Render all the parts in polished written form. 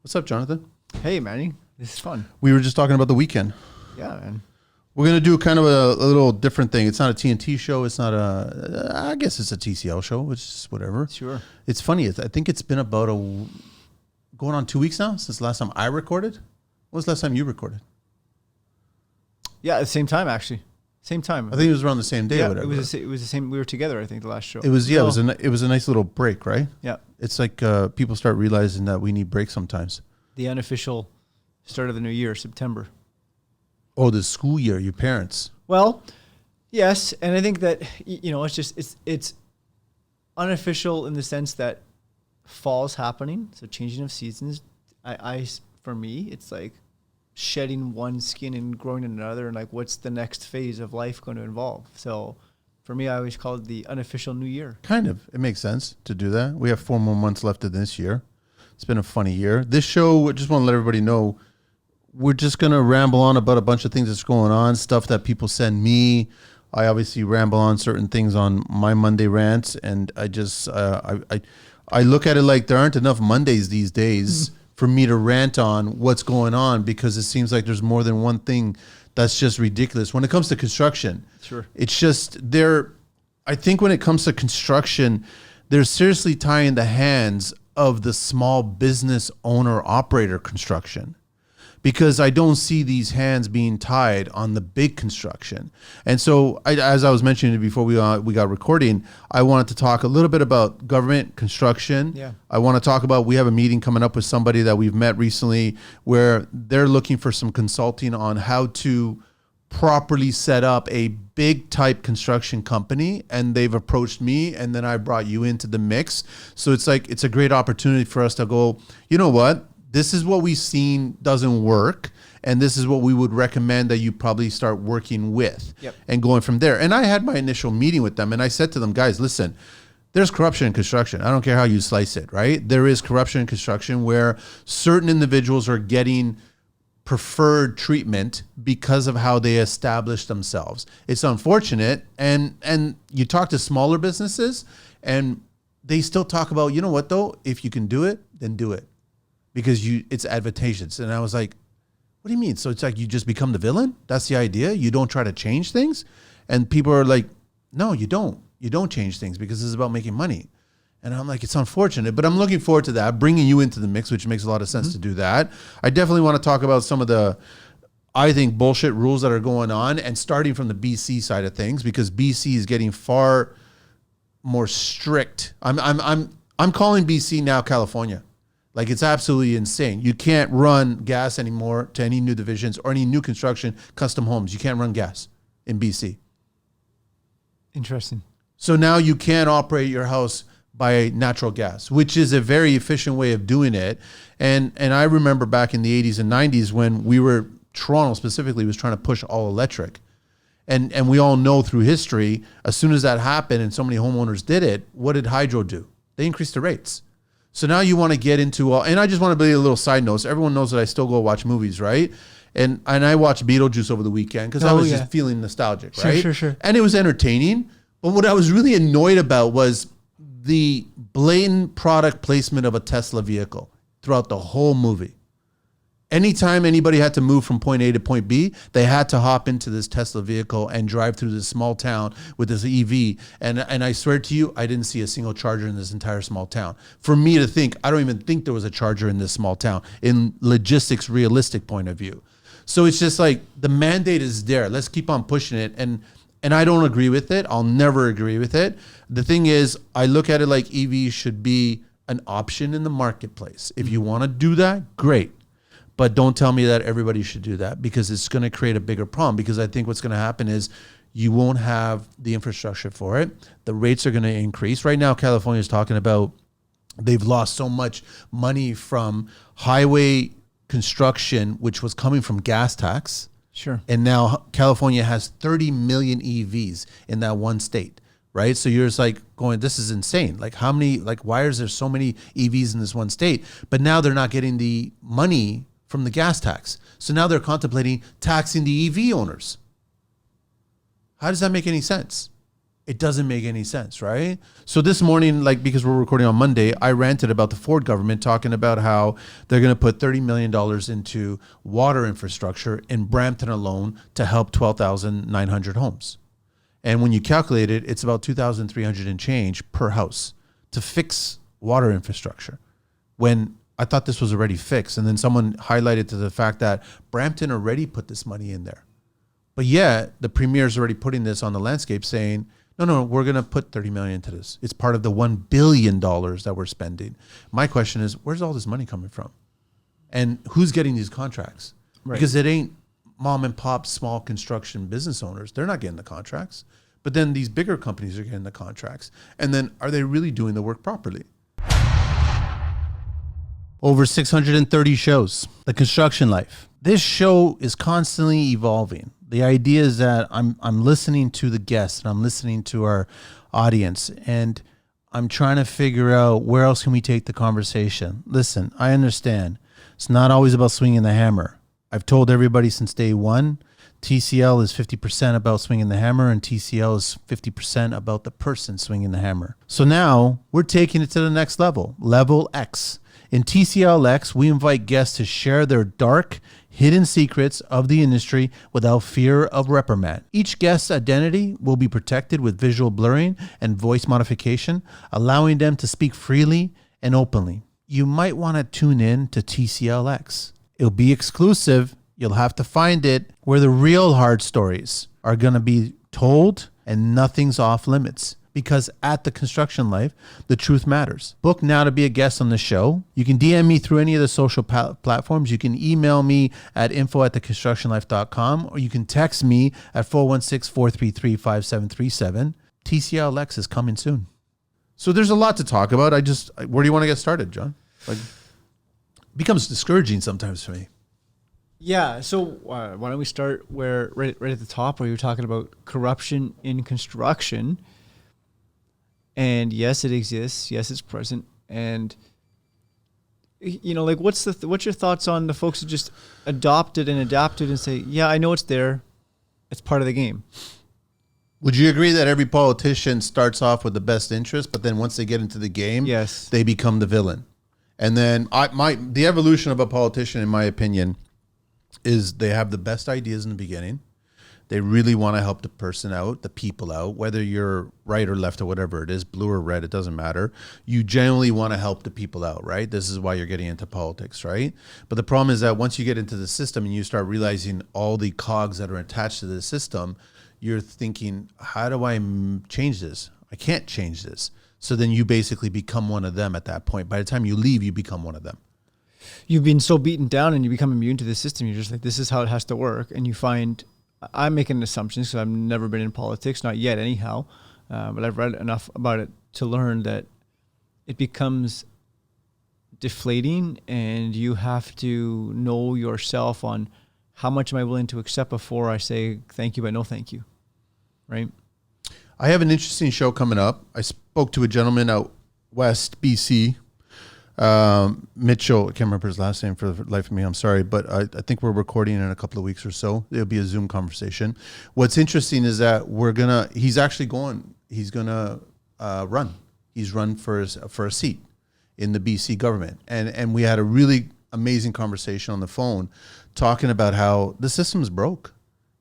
What's up, Jonathan? Hey, Manny. This is fun. We were just talking about the weekend. Yeah, man. We're going to do kind of a little different thing. It's not a TNT show. It's not I guess it's a TCL show, which is whatever. Sure. It's funny. I think it's been about going on 2 weeks now since the last time I recorded. When was the last time you recorded? Yeah, at the same time, actually. Same time. I think it was around the same day or whatever. It was the same. We were together, I think, the last show. It was it was a nice little break, right? Yeah. It's like people start realizing that we need breaks sometimes. The unofficial start of the new year, September. Oh, the school year, your parents. Well, yes, and I think that it's unofficial in the sense that fall's happening, so changing of seasons. I for me, it's like shedding one skin and growing another, and like what's the next phase of life going to involve. So for me, I always call it the unofficial new year. Kind of. It makes sense to do that. We have 4 more months left of this year. It's been a funny year. This show, I just want to let everybody know, we're just going to ramble on about a bunch of things that's going on, stuff that people send me. I obviously ramble on certain things on my Monday rants, and I just I look at it like there aren't enough Mondays these days for me to rant on what's going on, because it seems like there's more than one thing that's just ridiculous. When it comes to construction, Sure. It's just I think when it comes to construction, they're seriously tying the hands of the small business owner operator construction, because I don't see these hands being tied on the big construction. And so as I was mentioning before we got recording, I wanted to talk a little bit about government construction. Yeah. I want to talk about, we have a meeting coming up with somebody that we've met recently where they're looking for some consulting on how to properly set up a big type construction company, and they've approached me, and then I brought you into the mix. So it's like, it's a great opportunity for us to go, you know what, this is what we've seen doesn't work, and this is what we would recommend that you probably start working with. Yep. And going from there. And I had my initial meeting with them, and I said to them, guys, listen, there's corruption in construction. I don't care how you slice it, right? There is corruption in construction where certain individuals are getting preferred treatment because of how they establish themselves. It's unfortunate. And you talk to smaller businesses and they still talk about, you know what though, if you can do it, then do it, because it's advantageous. And I was like, what do you mean? So it's like you just become the villain? That's the idea? You don't try to change things? And people are like, no, you don't. You don't change things because it's about making money. And I'm like, it's unfortunate, but I'm looking forward to that, bringing you into the mix, which makes a lot of sense to do that. I definitely want to talk about some of the, I think, bullshit rules that are going on, and starting from the BC side of things, because BC is getting far more strict. I'm calling BC now California. Like, it's absolutely insane. You can't run gas anymore to any new divisions or any new construction, custom homes. You can't run gas in BC. Interesting. So now you can't operate your house by natural gas, which is a very efficient way of doing it. And I remember back in the 80s and 90s when Toronto specifically was trying to push all electric. And we all know through history, as soon as that happened and so many homeowners did it, what did Hydro do? They increased the rates. So now you want to get into and I just want to be a little side note. So everyone knows that I still go watch movies, right? And I watched Beetlejuice over the weekend because I was just feeling nostalgic, right? Sure. And it was entertaining. But what I was really annoyed about was the blatant product placement of a Tesla vehicle throughout the whole movie. Anytime anybody had to move from point A to point B, they had to hop into this Tesla vehicle and drive through this small town with this EV. And I swear to you, I didn't see a single charger in this entire small town. For me to think, I don't even think there was a charger in this small town in logistics, realistic point of view. So it's just like the mandate is there. Let's keep on pushing it. And I don't agree with it. I'll never agree with it. The thing is, I look at it like EVs should be an option in the marketplace. If you want to do that, great. But don't tell me that everybody should do that, because it's going to create a bigger problem. Because I think what's going to happen is you won't have the infrastructure for it. The rates are going to increase. Right now, California is talking about they've lost so much money from highway construction, which was coming from gas tax. Sure. And now California has 30 million EVs in that one state, right? So you're just like going, this is insane. Like how many, like why is there so many EVs in this one state? But now they're not getting the money from the gas tax. So now they're contemplating taxing the EV owners. How does that make any sense? It doesn't make any sense, right? So this morning, like, because we're recording on Monday, I ranted about the Ford government talking about how they're going to put $30 million into water infrastructure in Brampton alone to help 12,900 homes. And when you calculate it, it's about 2,300 and change per house to fix water infrastructure. When I thought this was already fixed. And then someone highlighted to the fact that Brampton already put this money in there. But yet the premier's already putting this on the landscape saying, no, we're going to put 30 million into this. It's part of the $1 billion that we're spending. My question is, where's all this money coming from? And who's getting these contracts? Right. Because it ain't mom and pop small construction business owners. They're not getting the contracts. But then these bigger companies are getting the contracts. And then are they really doing the work properly? Over 630 shows, The Construction Life. This show is constantly evolving. The idea is that I'm listening to the guests and I'm listening to our audience and I'm trying to figure out where else can we take the conversation. Listen, I understand. It's not always about swinging the hammer. I've told everybody since day one, TCL is 50% about swinging the hammer and TCL is 50% about the person swinging the hammer. So now we're taking it to the next level, level X. In TCLX, we invite guests to share their dark, hidden secrets of the industry without fear of reprimand. Each guest's identity will be protected with visual blurring and voice modification, allowing them to speak freely and openly. You might want to tune in to TCLX. It'll be exclusive. You'll have to find it where the real hard stories are going to be told and nothing's off limits. Because at The Construction Life, the truth matters. Book now to be a guest on the show. You can DM me through any of the social platforms. You can email me at info@theconstructionlife.com or you can text me at 416-433-5737. TCLX is coming soon. So there's a lot to talk about. Where do you want to get started, John? Like, it becomes discouraging sometimes for me. Yeah, so why don't we start right at the top where you're talking about corruption in construction. And yes, it exists. Yes, it's present. And like what's your thoughts on the folks who just adopted and adapted and say, yeah, I know it's there. It's part of the game. Would you agree that every politician starts off with the best interest, but then once they get into the game, yes, they become the villain? And then the evolution of a politician, in my opinion, is they have the best ideas in the beginning. They really want to help the person out, the people out, whether you're right or left or whatever it is, blue or red, it doesn't matter. You generally want to help the people out, right? This is why you're getting into politics, right? But the problem is that once you get into the system and you start realizing all the cogs that are attached to the system, you're thinking, how do I change this? I can't change this. So then you basically become one of them at that point. By the time you leave, you become one of them. You've been so beaten down and you become immune to the system. You're just like, this is how it has to work. And you find... I'm making assumptions because I've never been in politics, not yet anyhow, but I've read enough about it to learn that it becomes deflating and you have to know yourself on how much am I willing to accept before I say thank you, but no thank you, right? I have an interesting show coming up. I spoke to a gentleman out west, BC, Mitchell, I can't remember his last name for the life of me. I'm sorry, but I think we're recording in a couple of weeks or so. It'll be a Zoom conversation. What's interesting is that he's going to run. He's run for a seat in the BC government. And we had a really amazing conversation on the phone talking about how the system's broke.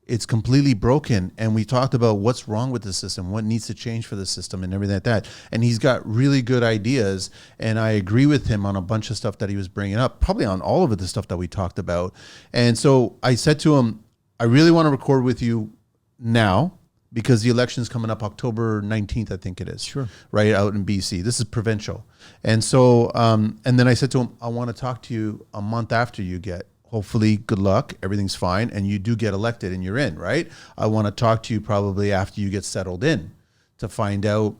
It's completely broken. And we talked about what's wrong with the system, what needs to change for the system and everything like that. And he's got really good ideas. And I agree with him on a bunch of stuff that he was bringing up, probably on all of the stuff that we talked about. And so I said to him, I really want to record with you now because the election's coming up October 19th, I think it is. Sure. Right out in BC. This is provincial. And so, and then I said to him, I want to talk to you a month after you get, hopefully, good luck, everything's fine, and you do get elected and you're in, right? I want to talk to you probably after you get settled in to find out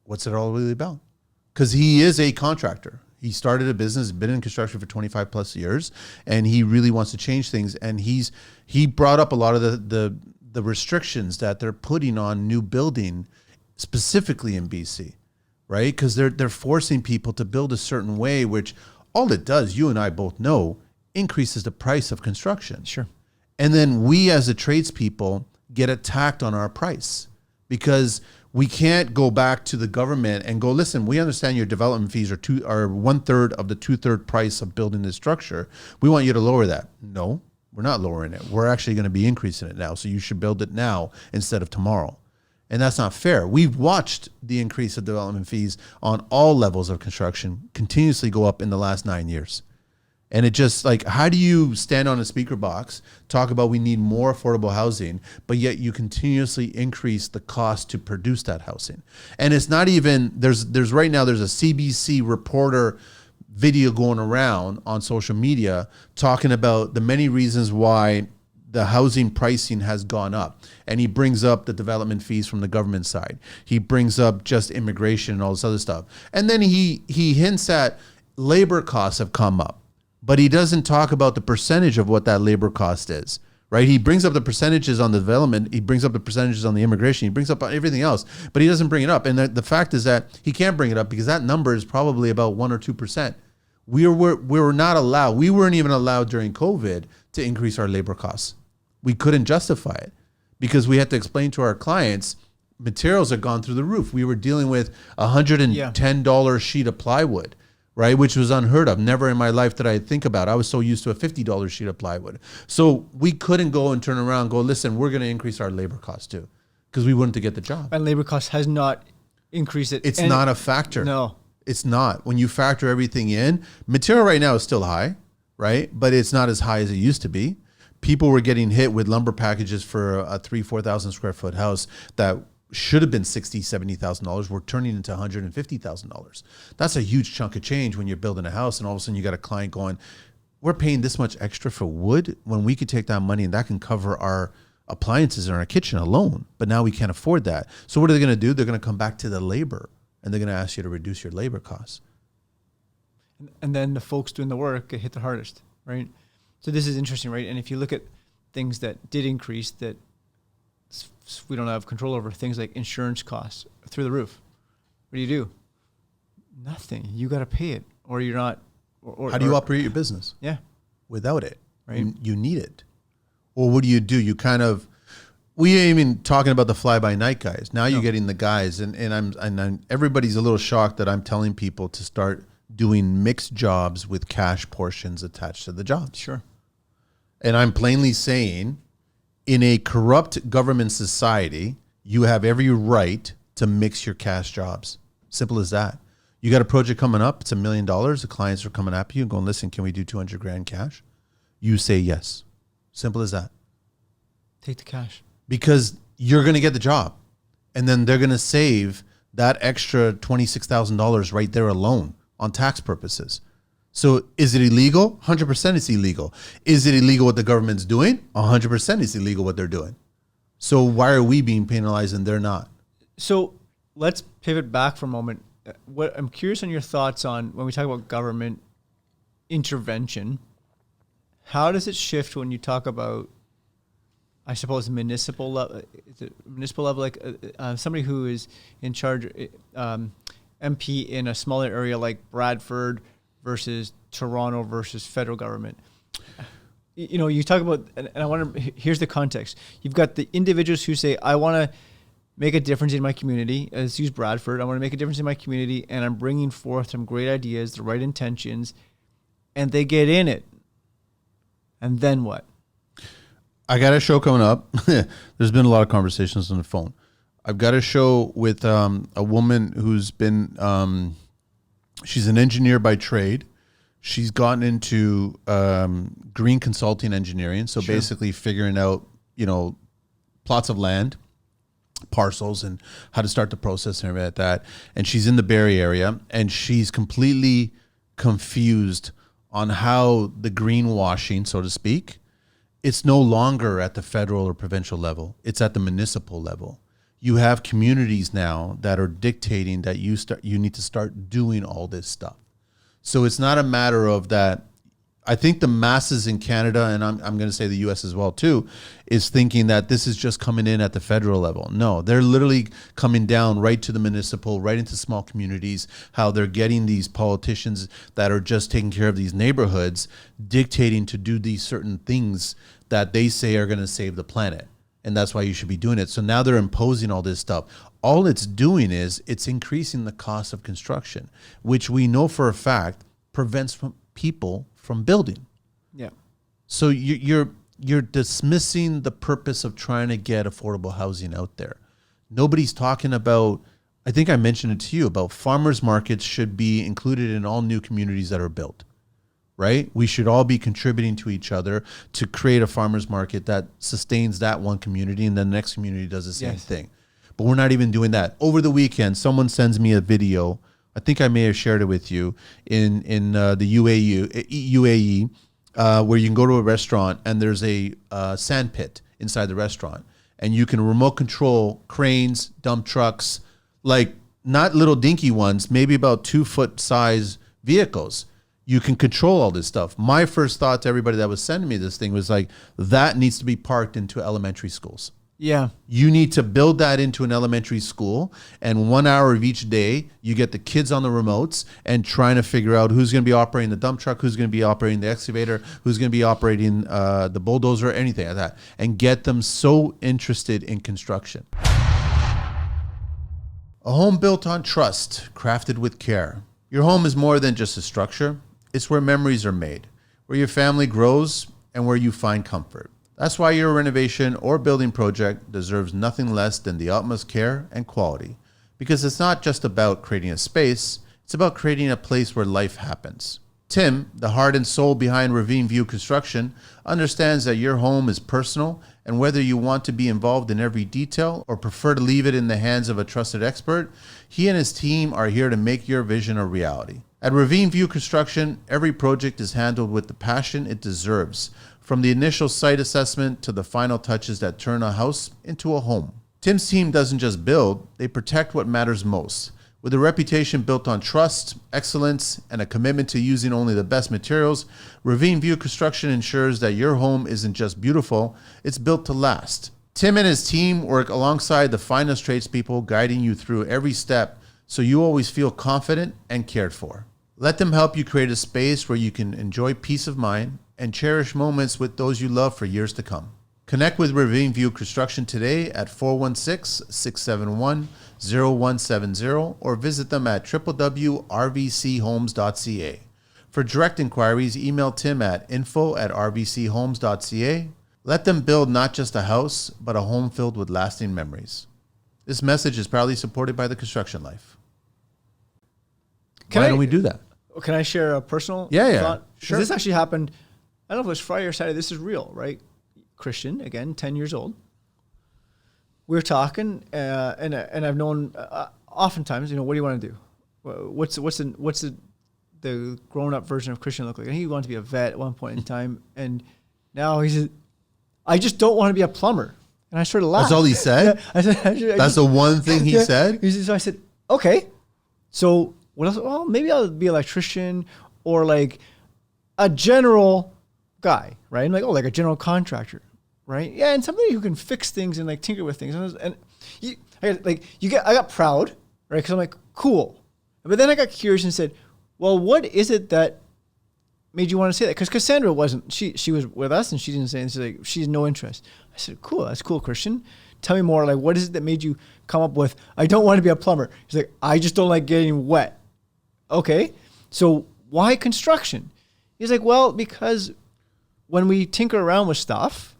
what's it all really about. Because he is a contractor. He started a business, been in construction for 25 plus years, and he really wants to change things. And he brought up a lot of the restrictions that they're putting on new building, specifically in BC, right? Because they're forcing people to build a certain way, which all it does, you and I both know, increases the price of construction. Sure. And then we as the tradespeople get attacked on our price because We can't go back to the government and go, listen, we understand your development fees are 1/3 of the 2/3 price of building this structure. We want you to lower that. No, we're not lowering it. We're actually going to be increasing it now. So you should build it now instead of tomorrow. And that's not fair. We've watched the increase of development fees on all levels of construction continuously go up in the last 9 years. And it just like, how do you stand on a speaker box, talk about we need more affordable housing, but yet you continuously increase the cost to produce that housing? And it's not even, there's right now, there's a CBC reporter video going around on social media talking about the many reasons why the housing pricing has gone up. And he brings up the development fees from the government side. He brings up just immigration and all this other stuff. And then he hints at labor costs have come up. But he doesn't talk about the percentage of what that labor cost is, right? He brings up the percentages on the development. He brings up the percentages on the immigration. He brings up everything else, but he doesn't bring it up. And the fact is that he can't bring it up because that number is probably about 1 or 2%. We were not allowed. We weren't even allowed during COVID to increase our labor costs. We couldn't justify it because we had to explain to our clients materials had gone through the roof. We were dealing with $110 sheet of plywood, right? Which was unheard of. Never in my life did I think about. I was so used to a $50 sheet of plywood. So we couldn't go and turn around and go, listen, we're going to increase our labor costs too, because we wouldn't to get the job. And labor cost has not increased it. It's not a factor. No. It's not. When you factor everything in, material right now is still high, right? But it's not as high as it used to be. People were getting hit with lumber packages for a 4,000 square foot house that should have been $60,000, $70,000. We're turning into $150,000. That's a huge chunk of change when you're building a house, and all of a sudden you got a client going, we're paying this much extra for wood when we could take that money and that can cover our appliances in our kitchen alone. But now we can't afford that. So what are they going to do? They're going to come back to the labor and they're going to ask you to reduce your labor costs. And then the folks doing the work get hit the hardest, right? So this is interesting, right? And if you look at things that did increase that we don't have control over, things like insurance costs through the roof. What do? Nothing. You got to pay it, or you're not. How do you operate your business? Yeah, without it, right? You need it. Or what do? You kind of. We ain't even talking about the fly-by-night guys. Now you're getting the guys, and I'm everybody's a little shocked that I'm telling people to start doing mixed jobs with cash portions attached to the jobs. Sure. And I'm plainly saying, in a corrupt government society, you have every right to mix your cash jobs. Simple as that. You got a project coming up, it's $1 million. The clients are coming at you and going, listen, can we do 200 grand cash? You say yes. Simple as that. Take the cash. Because you're going to get the job. And then they're going to save that extra $26,000 right there alone on tax purposes. So is it illegal? 100% it's illegal. Is it illegal what the government's doing? 100% it's illegal what they're doing. So why are we being penalized and they're not? So let's pivot back for a moment. What I'm curious on your thoughts on when we talk about government intervention, how does it shift when you talk about, I suppose, municipal level, like somebody who is in charge, MP in a smaller area like Bradford versus Toronto versus federal government. You know, you talk about, and I wonder, here's the context. You've got the individuals who say, I want to make a difference in my community. Let's use Bradford. I want to make a difference in my community, and I'm bringing forth some great ideas, the right intentions, and they get in it. And then what? I got a show coming up. There's been a lot of conversations on the phone. I've got a show with a woman who's been, she's an engineer by trade. She's gotten into green consulting engineering. So basically figuring out, plots of land, parcels, and how to start the process and everything like that. And she's in the Barrie area, and she's completely confused on how the greenwashing, so to speak, it's no longer at the federal or provincial level. It's at the municipal level. You have communities now that are dictating that you need to start doing all this stuff. So it's not a matter of that. I think the masses in Canada, and I'm going to say the US as well too, is thinking that this is just coming in at the federal level. No, they're literally coming down right to the municipal, right into small communities, how they're getting these politicians that are just taking care of these neighborhoods, dictating to do these certain things that they say are going to save the planet. and that's why you should be doing it. So now they're imposing all this stuff. All it's doing is it's increasing the cost of construction, which we know for a fact prevents people from building. Yeah. So you're dismissing the purpose of trying to get affordable housing out there. Nobody's talking about, I think I mentioned it to you, about farmers markets should be included in all new communities that are built, right? We should all be contributing to each other to create a farmers market that sustains that one community, and then the next community does the same thing. But we're not even doing that. Over the weekend, someone sends me a video. I think I may have shared it with you in the UAE, where you can go to a restaurant and there's a sand pit inside the restaurant, and you can remote control cranes, dump trucks, like not little dinky ones, maybe about 2-foot size vehicles. You can control all this stuff. My first thought to everybody that was sending me this thing was like, that needs to be parked into elementary schools. Yeah. You need to build that into an elementary school, and 1 hour of each day, you get the kids on the remotes and trying to figure out who's going to be operating the dump truck, who's going to be operating the excavator, who's going to be operating the bulldozer, anything like that, and get them so interested in construction. A home built on trust, crafted with care. Your home is more than just a structure. It's where memories are made, where your family grows, and where you find comfort. That's why your renovation or building project deserves nothing less than the utmost care and quality. Because it's not just about creating a space, it's about creating a place where life happens. Tim, the heart and soul behind Ravine View Construction, understands that your home is personal, and whether you want to be involved in every detail or prefer to leave it in the hands of a trusted expert, he and his team are here to make your vision a reality. At Ravine View Construction, every project is handled with the passion it deserves, from the initial site assessment to the final touches that turn a house into a home. Tim's team doesn't just build, they protect what matters most. With a reputation built on trust, excellence, and a commitment to using only the best materials, Ravine View Construction ensures that your home isn't just beautiful, it's built to last. Tim and his team work alongside the finest tradespeople, guiding you through every step so you always feel confident and cared for. Let them help you create a space where you can enjoy peace of mind and cherish moments with those you love for years to come. Connect with Ravine View Construction today at 416-671-0170 or visit them at www.rvchomes.ca. For direct inquiries, email Tim at info@rvchomes.ca. Let them build not just a house, but a home filled with lasting memories. This message is proudly supported by the Construction Life. Why don't we do that? Can I share a personal thought? Sure. This actually happened, I don't know if it was Friday or Saturday. This is real, right? Christian, again, 10 years old. We were talking, and I've known oftentimes, what do you want to do? What's the grown-up version of Christian look like? And he wanted to be a vet at one point in time, and now he says, I just don't want to be a plumber. And I sort of laughed. That's all he said? Yeah, That's the one thing he said? So I said, okay. So what else? Well, maybe I'll be an electrician or like a general guy, right? I'm like, like a general contractor, right? Yeah, and somebody who can fix things and like tinker with things. I got proud, right? Because I'm like, cool. But then I got curious and said, well, what is it that made you want to say that? Because Cassandra wasn't. She was with us and she didn't say anything. She's like, she has no interest. I said, cool. That's cool, Christian. Tell me more. Like, what is it that made you come up with, I don't want to be a plumber? He's like, I just don't like getting wet. Okay. So why construction? He's like, well, because when we tinker around with stuff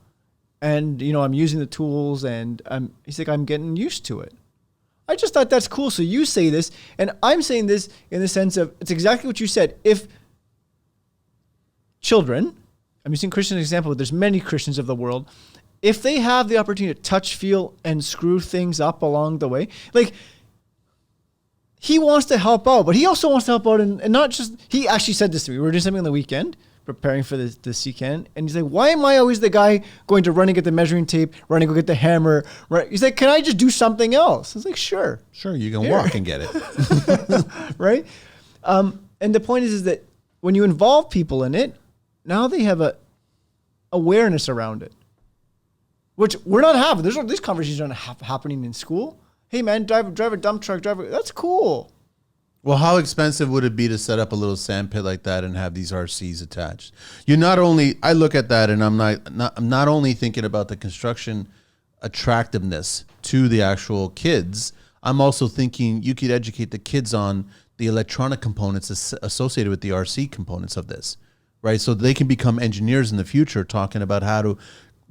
and, I'm using the tools and he's like, I'm getting used to it. I just thought that's cool. So you say this, and I'm saying this in the sense of, it's exactly what you said. If children, I'm using Christian as an example, but there's many Christians of the world, if they have the opportunity to touch, feel, and screw things up along the way, like, he wants to help out, but he also wants to help out and not just, he actually said this to me. We were doing something on the weekend, preparing for the CCAN, and he's like, why am I always the guy going to run and get the measuring tape, run and go get the hammer? Right? He's like, can I just do something else? I was like, sure. Sure, you can walk and get it. Right? And the point is that when you involve people in it, now they have a awareness around it, which we're not having. These conversations aren't happening in school. Hey man, drive a dump truck, that's cool. Well, how expensive would it be to set up a little sand pit like that and have these RCs attached? I look at that and I'm not only thinking about the construction attractiveness to the actual kids, I'm also thinking you could educate the kids on the electronic components associated with the RC components of this, right? So they can become engineers in the future talking about how to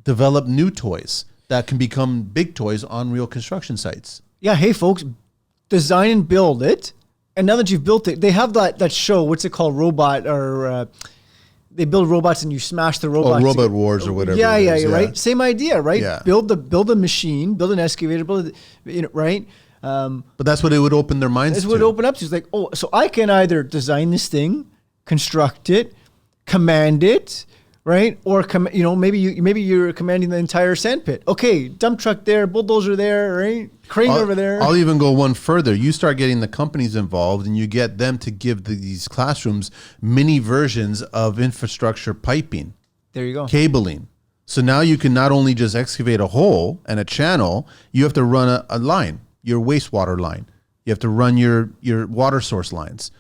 develop new toys that can become big toys on real construction sites. Yeah, hey folks, design and build it. And now that you've built it, they have that show, what's it called, Robot, or they build robots and you smash the robots. Oh, Robot Wars or whatever. Yeah, right? Same idea, right? Yeah. Build a machine, build an excavator, right? But that's what it would open their minds to. That's what it would open up to. It's like, oh, so I can either design this thing, construct it, command it, right? Or maybe you're commanding the entire sand pit. Okay, dump truck there, bulldozer there, right? Crane over there. I'll even go one further. You start getting the companies involved and you get them to give these classrooms mini versions of infrastructure piping. There you go. Cabling. So now you can not only just excavate a hole and a channel, you have to run a line, your wastewater line. You have to run your water source lines.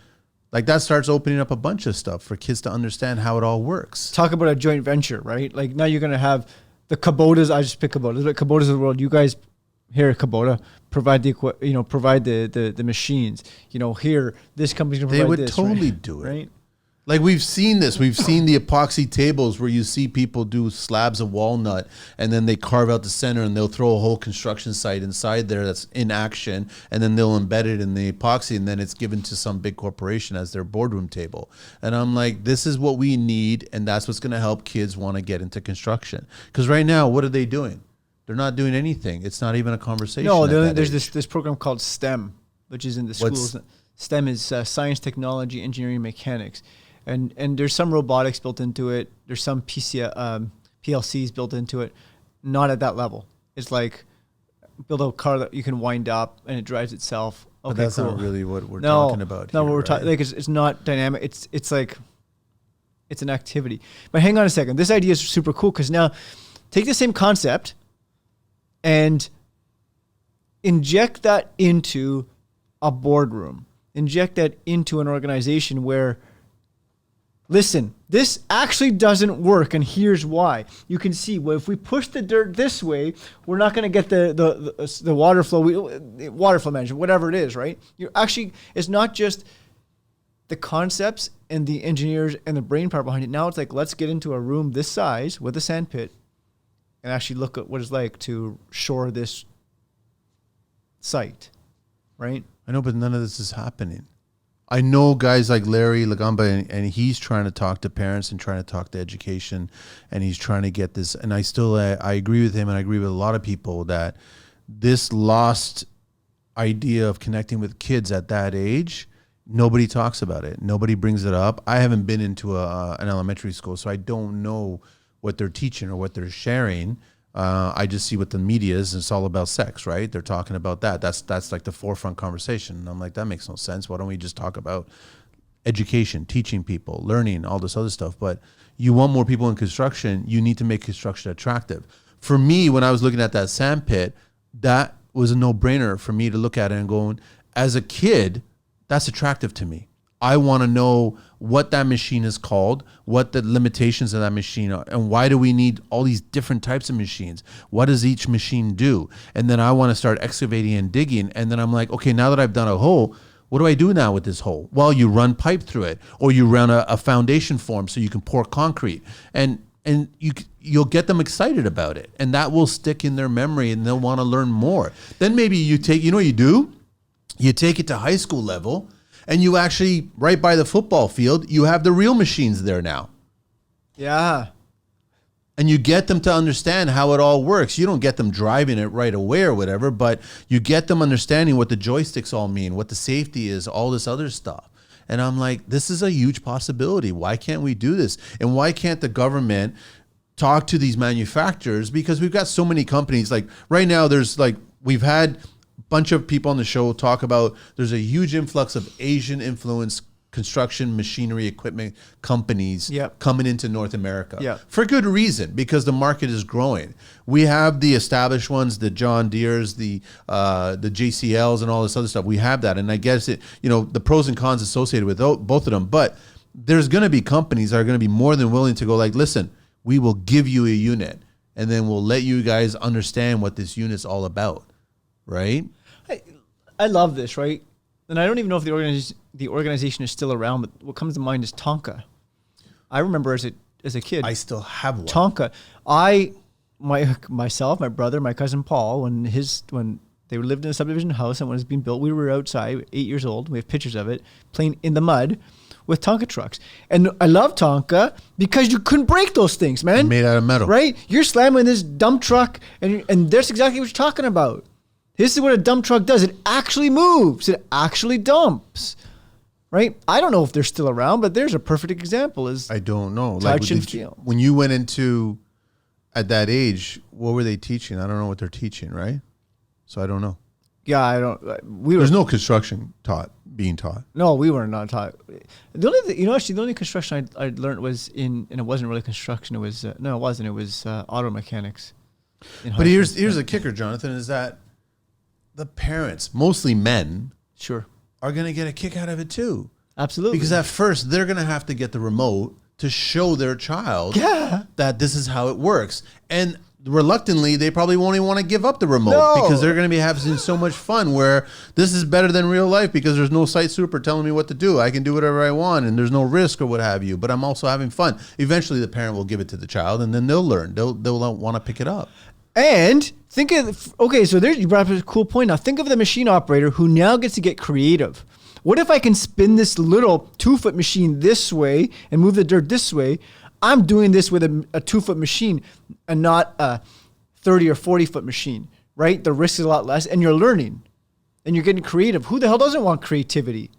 Like that starts opening up a bunch of stuff for kids to understand how it all works. Talk about a joint venture, right? Like now you're going to have the Kubotas. I just pick Kubotas, but Kubotas of the world. You guys here at Kubota provide the machines. Here this company's going to provide this. They would totally do it. Right? Like we've seen this. We've seen the epoxy tables where you see people do slabs of walnut and then they carve out the center and they'll throw a whole construction site inside there that's in action and then they'll embed it in the epoxy and then it's given to some big corporation as their boardroom table. And I'm like, this is what we need and that's what's going to help kids want to get into construction. Because right now, what are they doing? They're not doing anything. It's not even a conversation. No, there's this program called STEM, which is in the schools. STEM is science, technology, engineering, mechanics. And there's some robotics built into it. There's some PLCs built into it. Not at that level. It's like build a car that you can wind up and it drives itself. Okay, but that's cool. not really what we're talking about. No, here, what we're talking like it's not dynamic. It's like it's an activity. But hang on a second. This idea is super cool because now take the same concept and inject that into a boardroom. Inject that into an organization where, listen, this actually doesn't work, and here's why. You can see, well, if we push the dirt this way, we're not going to get the water flow management, whatever it is, right? It's not just the concepts and the engineers and the brain power behind it. Now it's like, let's get into a room this size with a sand pit and actually look at what it's like to shore this site, right? I know, but none of this is happening. I know guys like Larry Lagamba, and he's trying to talk to parents and trying to talk to education, and he's trying to get this. And I agree with him, and I agree with a lot of people that this lost idea of connecting with kids at that age, nobody talks about it. Nobody brings it up. I haven't been into an elementary school, so I don't know what they're teaching or what they're sharing. I just see what the media is, and it's all about sex, right? They're talking about that. That's like the forefront conversation. And I'm like, that makes no sense. Why don't we just talk about education, teaching people, learning, all this other stuff? But you want more people in construction, you need to make construction attractive. For me, when I was looking at that sand pit, that was a no-brainer for me to look at it and going, as a kid, that's attractive to me. I want to know what that machine is called, what the limitations of that machine are, and why do we need all these different types of machines? What does each machine do? And then I want to start excavating and digging. And then I'm like, okay, now that I've done a hole, what do I do now with this hole? Well, you run pipe through it, or you run a foundation form so you can pour concrete. And you'll get them excited about it. And that will stick in their memory and they'll want to learn more. Then maybe you know what you do? You take it to high school level. And you actually, right by the football field, you have the real machines there now. Yeah. And you get them to understand how it all works. You don't get them driving it right away or whatever, but you get them understanding what the joysticks all mean, what the safety is, all this other stuff. And I'm like, this is a huge possibility. Why can't we do this? And why can't the government talk to these manufacturers? Because we've got so many companies. Like right now, we've had bunch of people on the show talk about there's a huge influx of Asian influenced construction machinery equipment companies coming into North America for good reason, because the market is growing. We have the established ones, the John Deere's, the JCLs and all this other stuff. We have that. And I guess the pros and cons associated with both of them, but there's going to be companies that are going to be more than willing to go like, listen, we will give you a unit and then we'll let you guys understand what this unit's all about, right? I love this, right? And I don't even know if the organization is still around, but what comes to mind is Tonka. I remember as a kid. I still have one. Tonka. Myself, my brother, my cousin Paul, when they lived in a subdivision house and when it was being built, we were outside, 8 years old. We have pictures of it, playing in the mud with Tonka trucks. And I love Tonka because you couldn't break those things, man. Made out of metal. Right? You're slamming this dump truck and that's exactly what you're talking about. This is what a dump truck does. It actually moves. It actually dumps. Right? I don't know if they're still around, but there's a perfect example. I don't know. Touch and feel. When you went into, at that age, what were they teaching? I don't know what they're teaching, right? So I don't know. Yeah, I don't. There's no construction being taught. No, we were not taught. The only construction I learned was and it wasn't really construction. It was it wasn't. It was auto mechanics. But here's the kicker, Jonathan, is that the parents, mostly men, sure, are going to get a kick out of it too. Absolutely. Because at first they're going to have to get the remote to show their child that this is how it works. And reluctantly, they probably won't even want to give up the remote because they're going to be having so much fun where this is better than real life because there's no site super telling me what to do. I can do whatever I want and there's no risk or what have you, but I'm also having fun. Eventually the parent will give it to the child and then they'll learn. They'll want to pick it up. And think of, so there you brought up a cool point. Now think of the machine operator who now gets to get creative. What if I can spin this little 2-foot machine this way and move the dirt this way? I'm doing this with a 2-foot machine and not a 30 or 40-foot machine, right? The risk is a lot less and you're learning and you're getting creative. Who the hell doesn't want creativity?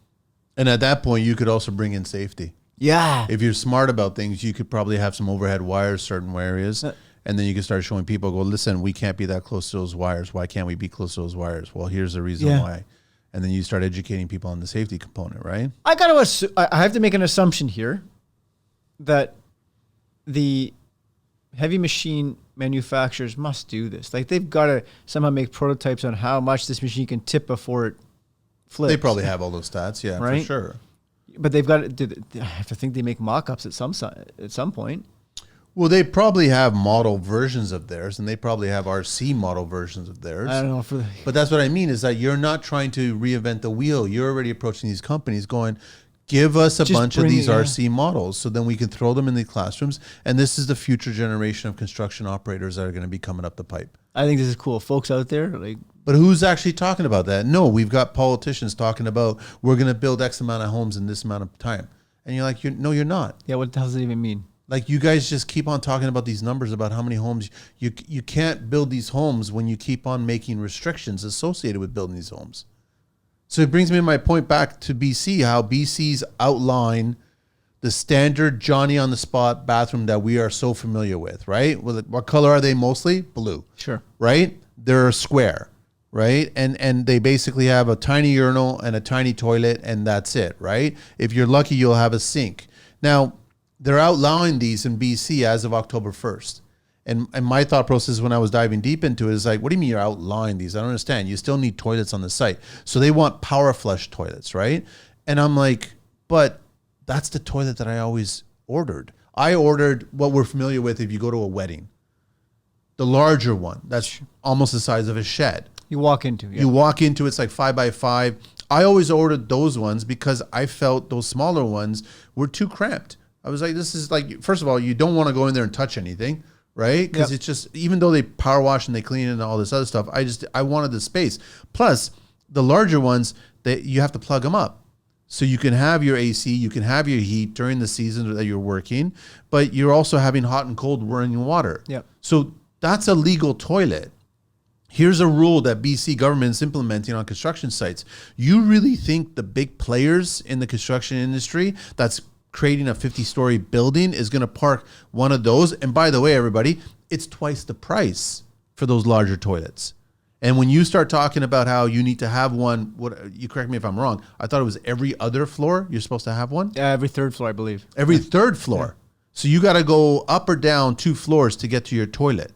And at that point, you could also bring in safety. Yeah. If you're smart about things, you could probably have some overhead wires, certain areas. And then you can start showing people, go, listen, we can't be that close to those wires. Why can't we be close to those wires? Well, here's the reason why. And then you start educating people on the safety component, right? I have to make an assumption here that the heavy machine manufacturers must do this. Like they've got to somehow make prototypes on how much this machine can tip before it flips. They probably have all those stats, yeah, right? for sure. But they've got to, I have to think they make mock-ups at some point. Well, they probably have model versions of theirs, and they probably have RC model versions of theirs. I don't know. But that's what I mean is that you're not trying to reinvent the wheel. You're already approaching these companies going, give us a bunch of these RC models so then we can throw them in the classrooms. And this is the future generation of construction operators that are going to be coming up the pipe. I think this is cool. Folks out there, but who's actually talking about that? No, we've got politicians talking about we're going to build X amount of homes in this amount of time. And you're like, no, you're not. Yeah, what does it even mean? Like you guys just keep on talking about these numbers about how many homes you can't build these homes when you keep on making restrictions associated with building these homes. So it brings me to my point back to BC, how BC's outline the standard Johnny on the spot bathroom that we are so familiar with, right? What color are they mostly? Blue. Sure. Right? They're square, right? And they basically have a tiny urinal and a tiny toilet and that's it, right? If you're lucky, you'll have a sink. Now, they're outlawing these in BC as of October 1st. And my thought process when I was diving deep into it is like, what do you mean you're outlawing these? I don't understand. You still need toilets on the site. So they want power flush toilets, right? And I'm like, but that's the toilet that I always ordered. I ordered what we're familiar with if you go to a wedding. The larger one, that's almost the size of a shed. You walk into, yeah. You walk into, it's like 5x5. I always ordered those ones because I felt those smaller ones were too cramped. I was like, this is like, first of all, you don't want to go in there and touch anything, right? Because it's just, even though they power wash and they clean and all this other stuff, I wanted the space. Plus, the larger ones, you have to plug them up. So you can have your AC, you can have your heat during the season that you're working, but you're also having hot and cold running water. Yep. So that's a legal toilet. Here's a rule that BC government's implementing on construction sites. You really think the big players in the construction industry that's creating a 50-story building is going to park one of those? And by the way, everybody, it's twice the price for those larger toilets. And when you start talking about how you need to have one, you correct me if I'm wrong, I thought it was every other floor you're supposed to have one? Yeah, every third floor, I believe. Every third floor. Yeah. So you got to go up or down 2 floors to get to your toilet.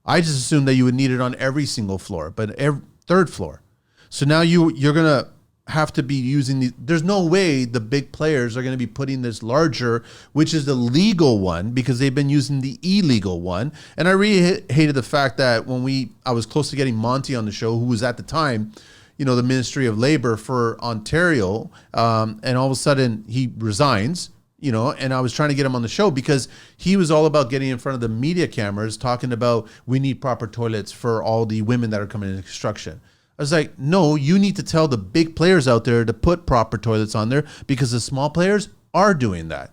I just assumed that you would need it on every single floor, but every third floor. So now you're going to have to be using these. There's no way the big players are going to be putting this larger, which is the legal one, because they've been using the illegal one. And I really hated the fact that when I was close to getting Monty on the show, who was at the time, the Ministry of Labor for Ontario, and all of a sudden he resigns. And I was trying to get him on the show because he was all about getting in front of the media cameras, talking about we need proper toilets for all the women that are coming into construction. I was like, no, you need to tell the big players out there to put proper toilets on there, because the small players are doing that.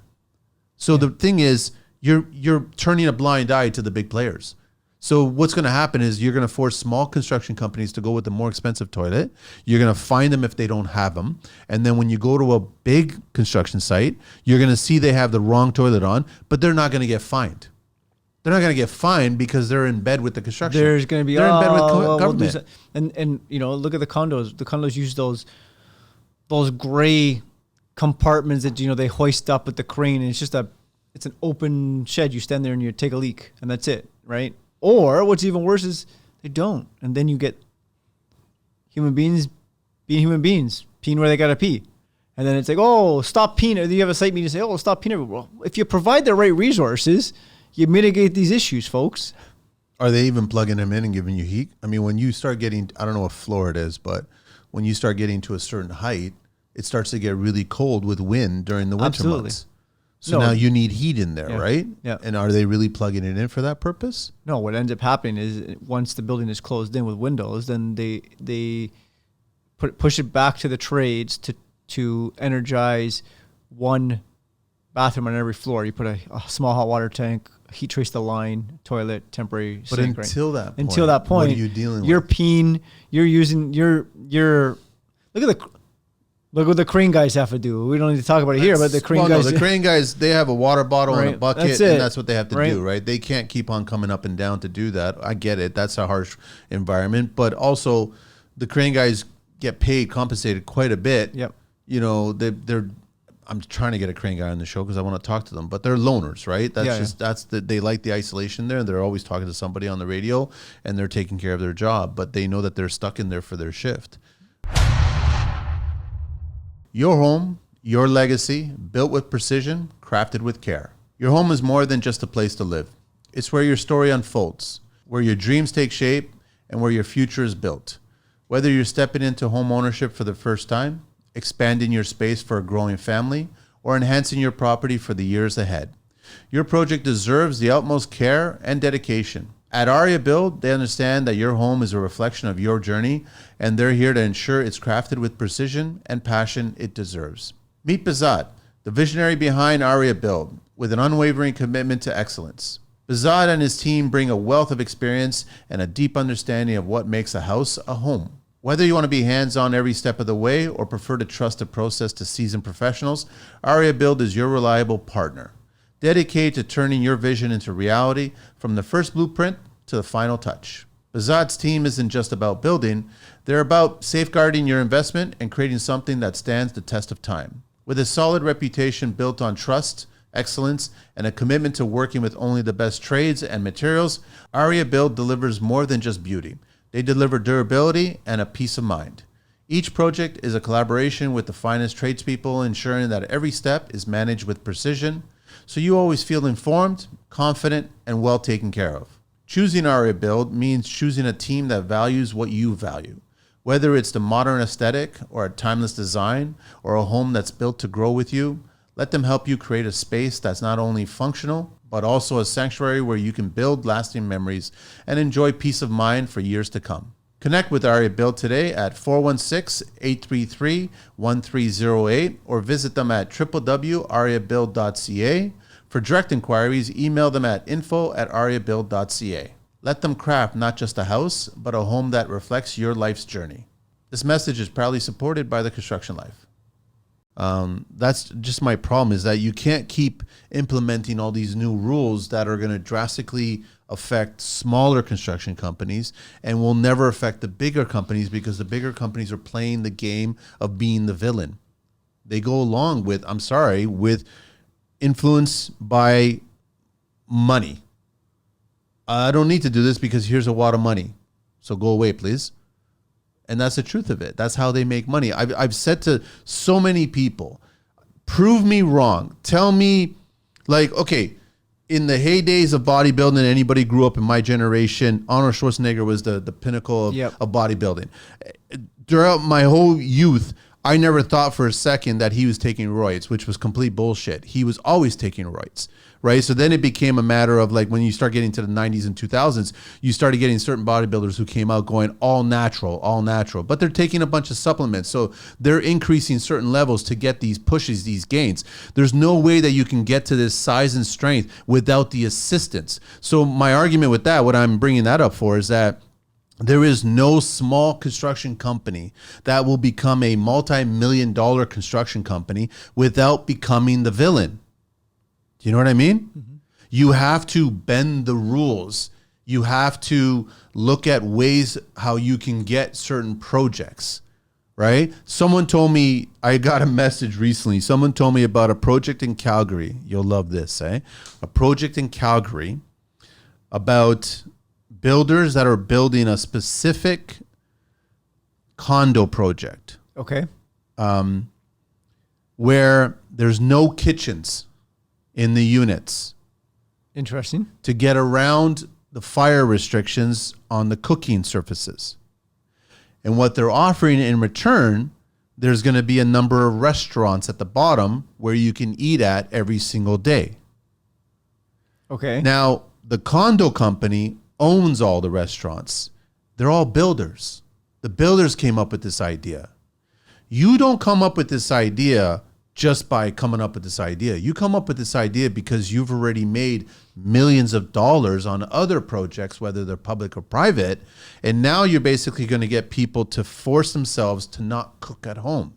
So the thing is, you're turning a blind eye to the big players. So what's going to happen is you're going to force small construction companies to go with the more expensive toilet. You're going to fine them if they don't have them. And then when you go to a big construction site, you're going to see they have the wrong toilet on, but they're not going to get fined. They're not going to get fined because they're in bed with the construction. There's going to be, they're in bed with government. government. And look at the condos. The condos use those gray compartments that, they hoist up with the crane. And it's an open shed. You stand there and you take a leak and that's it, right? Or what's even worse is they don't. And then you get human beings being human beings, peeing where they got to pee. And then it's like, oh, stop peeing. You have a site meeting and say, oh, stop peeing. Well, if you provide the right resources, you mitigate these issues, folks. Are they even plugging them in and giving you heat? I mean, when you start getting, I don't know what floor it is, but when you start getting to a certain height, it starts to get really cold with wind during the winter months. So now you need heat in there, right? Yeah. And are they really plugging it in for that purpose? No, what ends up happening is once the building is closed in with windows, then they push it back to the trades to energize one bathroom on every floor. You put a small hot water tank, heat trace the line, toilet, temporary but sink. Until that point, what are you dealing you're with? peeing, you're using, look what the crane guys have to do. We don't need to talk about it here, but the crane guys. The crane guys, they have a water bottle and a bucket, and that's what they have to do, right? They can't keep on coming up and down to do that. I get it. That's a harsh environment. But also, the crane guys get paid, compensated quite a bit. Yep. They're I'm trying to get a crane guy on the show because I want to talk to them, but they're loners, right? They like the isolation there. They're always talking to somebody on the radio and they're taking care of their job, but they know that they're stuck in there for their shift. Your home, your legacy, built with precision, crafted with care. Your home is more than just a place to live. It's where your story unfolds, where your dreams take shape, and where your future is built. Whether you're stepping into home ownership for the first time, expanding your space for a growing family, or enhancing your property for the years ahead, your project deserves the utmost care and dedication. At Aria Build, they understand that your home is a reflection of your journey, and they're here to ensure it's crafted with precision and passion it deserves. Meet Bazat, the visionary behind Aria Build, with an unwavering commitment to excellence. Bazat and his team bring a wealth of experience and a deep understanding of what makes a house a home. Whether you want to be hands-on every step of the way or prefer to trust the process to seasoned professionals, Aria Build is your reliable partner, dedicated to turning your vision into reality from the first blueprint to the final touch. Bazat's team isn't just about building, they're about safeguarding your investment and creating something that stands the test of time. With a solid reputation built on trust, excellence, and a commitment to working with only the best trades and materials, Aria Build delivers more than just beauty. They deliver durability and a peace of mind. Each project is a collaboration with the finest tradespeople, ensuring that every step is managed with precision, so you always feel informed, confident, and well taken care of. Choosing Aria Build means choosing a team that values what you value. Whether it's the modern aesthetic or a timeless design or a home that's built to grow with you, let them help you create a space that's not only functional, but also a sanctuary where you can build lasting memories and enjoy peace of mind for years to come. Connect with Aria Build today at 416-833-1308 or visit them at www.ariabuild.ca. For direct inquiries, email them at info@ariabuild.ca. Let them craft not just a house, but a home that reflects your life's journey. This message is proudly supported by the Construction Life. That's just my problem, is that you can't keep implementing all these new rules that are going to drastically affect smaller construction companies and will never affect the bigger companies, because the bigger companies are playing the game of being the villain. They go along with, with influence by money. I don't need to do this because here's a wad of money. So go away, please. And that's the truth of it. That's how they make money. I've said to so many people, prove me wrong. Tell me, like, okay, in the heydays of bodybuilding, anybody grew up in my generation, Arnold Schwarzenegger was the pinnacle of bodybuilding. Throughout my whole youth, I never thought for a second that he was taking roids, which was complete bullshit. He was always taking roids, right? So then it became a matter of like when you start getting to the 90s and 2000s, you started getting certain bodybuilders who came out going all natural, but they're taking a bunch of supplements. So they're increasing certain levels to get these pushes, these gains. There's no way that you can get to this size and strength without the assistance. So my argument with that, what I'm bringing that up for is that there is no small construction company that will become a multi-million-dollar construction company without becoming the villain. Do you know what I mean? Mm-hmm. You have to bend the rules. You have to look at ways how you can get certain projects, right? Someone told me, I got a message recently. Someone told me about a project in Calgary. You'll love this, eh? A project in Calgary about builders that are building a specific condo project. Okay. Where there's no kitchens in the units. Interesting. To get around the fire restrictions on the cooking surfaces. And what they're offering in return, there's going to be a number of restaurants at the bottom where you can eat at every single day. Okay. Now, the condo company owns all the restaurants. They're all builders. The builders came up with this idea. You don't come up with this idea just by coming up with this idea. You come up with this idea because you've already made millions of dollars on other projects, whether they're public or private. And now you're basically going to get people to force themselves to not cook at home,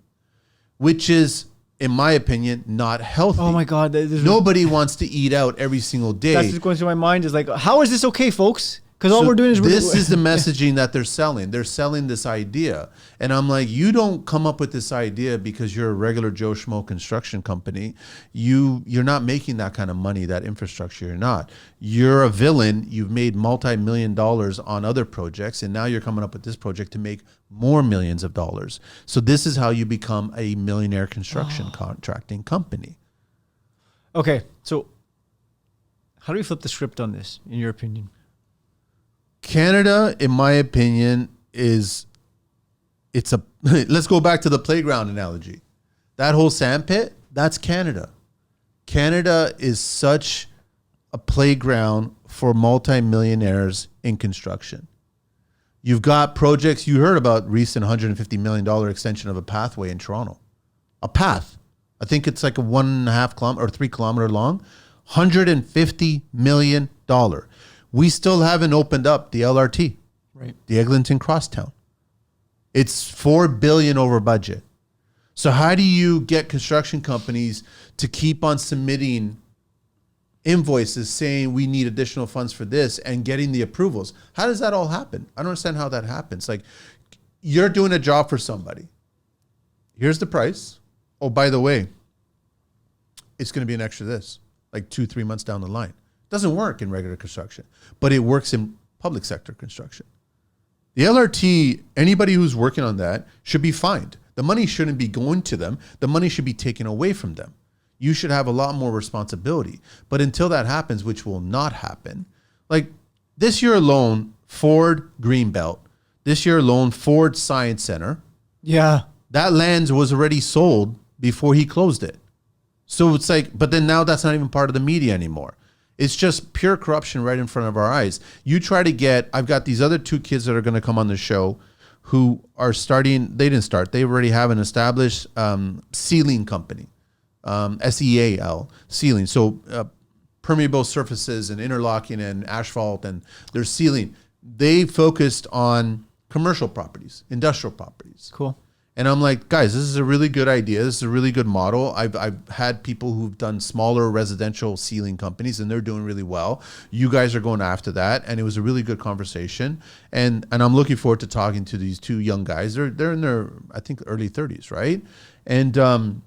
which is, in my opinion, not healthy. Oh my God. Nobody wants to eat out every single day. That's what's going through my mind is like, how is this okay, folks? Because all we're doing is... This is the messaging that they're selling. They're selling this idea. And I'm like, you don't come up with this idea because you're a regular Joe Schmo construction company. You're not making that kind of money, that infrastructure. You're not. You're a villain. You've made multi-million dollars on other projects. And now you're coming up with this project to make more millions of dollars. So this is how you become a millionaire construction contracting company. Okay. So how do we flip the script on this, in your opinion? Canada, in my opinion, let's go back to the playground analogy. That whole sand pit, that's Canada. Canada is such a playground for multimillionaires in construction. You've got projects, you heard about recent $150 million extension of a pathway in Toronto. A path. I think it's like a 1.5 kilometer or 3 kilometer long. $150 million. We still haven't opened up the LRT, right? The Eglinton Crosstown. It's $4 billion over budget. So how do you get construction companies to keep on submitting invoices saying we need additional funds for this and getting the approvals? How does that all happen? I don't understand how that happens. Like, you're doing a job for somebody. Here's the price. Oh, by the way, it's going to be an extra this, like 2-3 months down the line. Doesn't work in regular construction, but it works in public sector construction. The LRT, anybody who's working on that should be fined. The money shouldn't be going to them. The money should be taken away from them. You should have a lot more responsibility. But until that happens, which will not happen, like this year alone, Ford Greenbelt, this year alone, Ford Science Center. Yeah. That land was already sold before he closed it. So it's like, but then now that's not even part of the media anymore. It's just pure corruption right in front of our eyes. You try to get, I've got these other 2 kids that are going to come on the show who are starting, they didn't start, they already have an established sealing company, SEAL, sealing. So permeable surfaces and interlocking and asphalt, and they're sealing. They focused on commercial properties, industrial properties. Cool. And I'm like, guys, this is a really good idea. This is a really good model. I've had people who've done smaller residential sealing companies, and they're doing really well. You guys are going after that, and it was a really good conversation. And I'm looking forward to talking to these 2 young guys. They're in their, I think, early 30s, right? And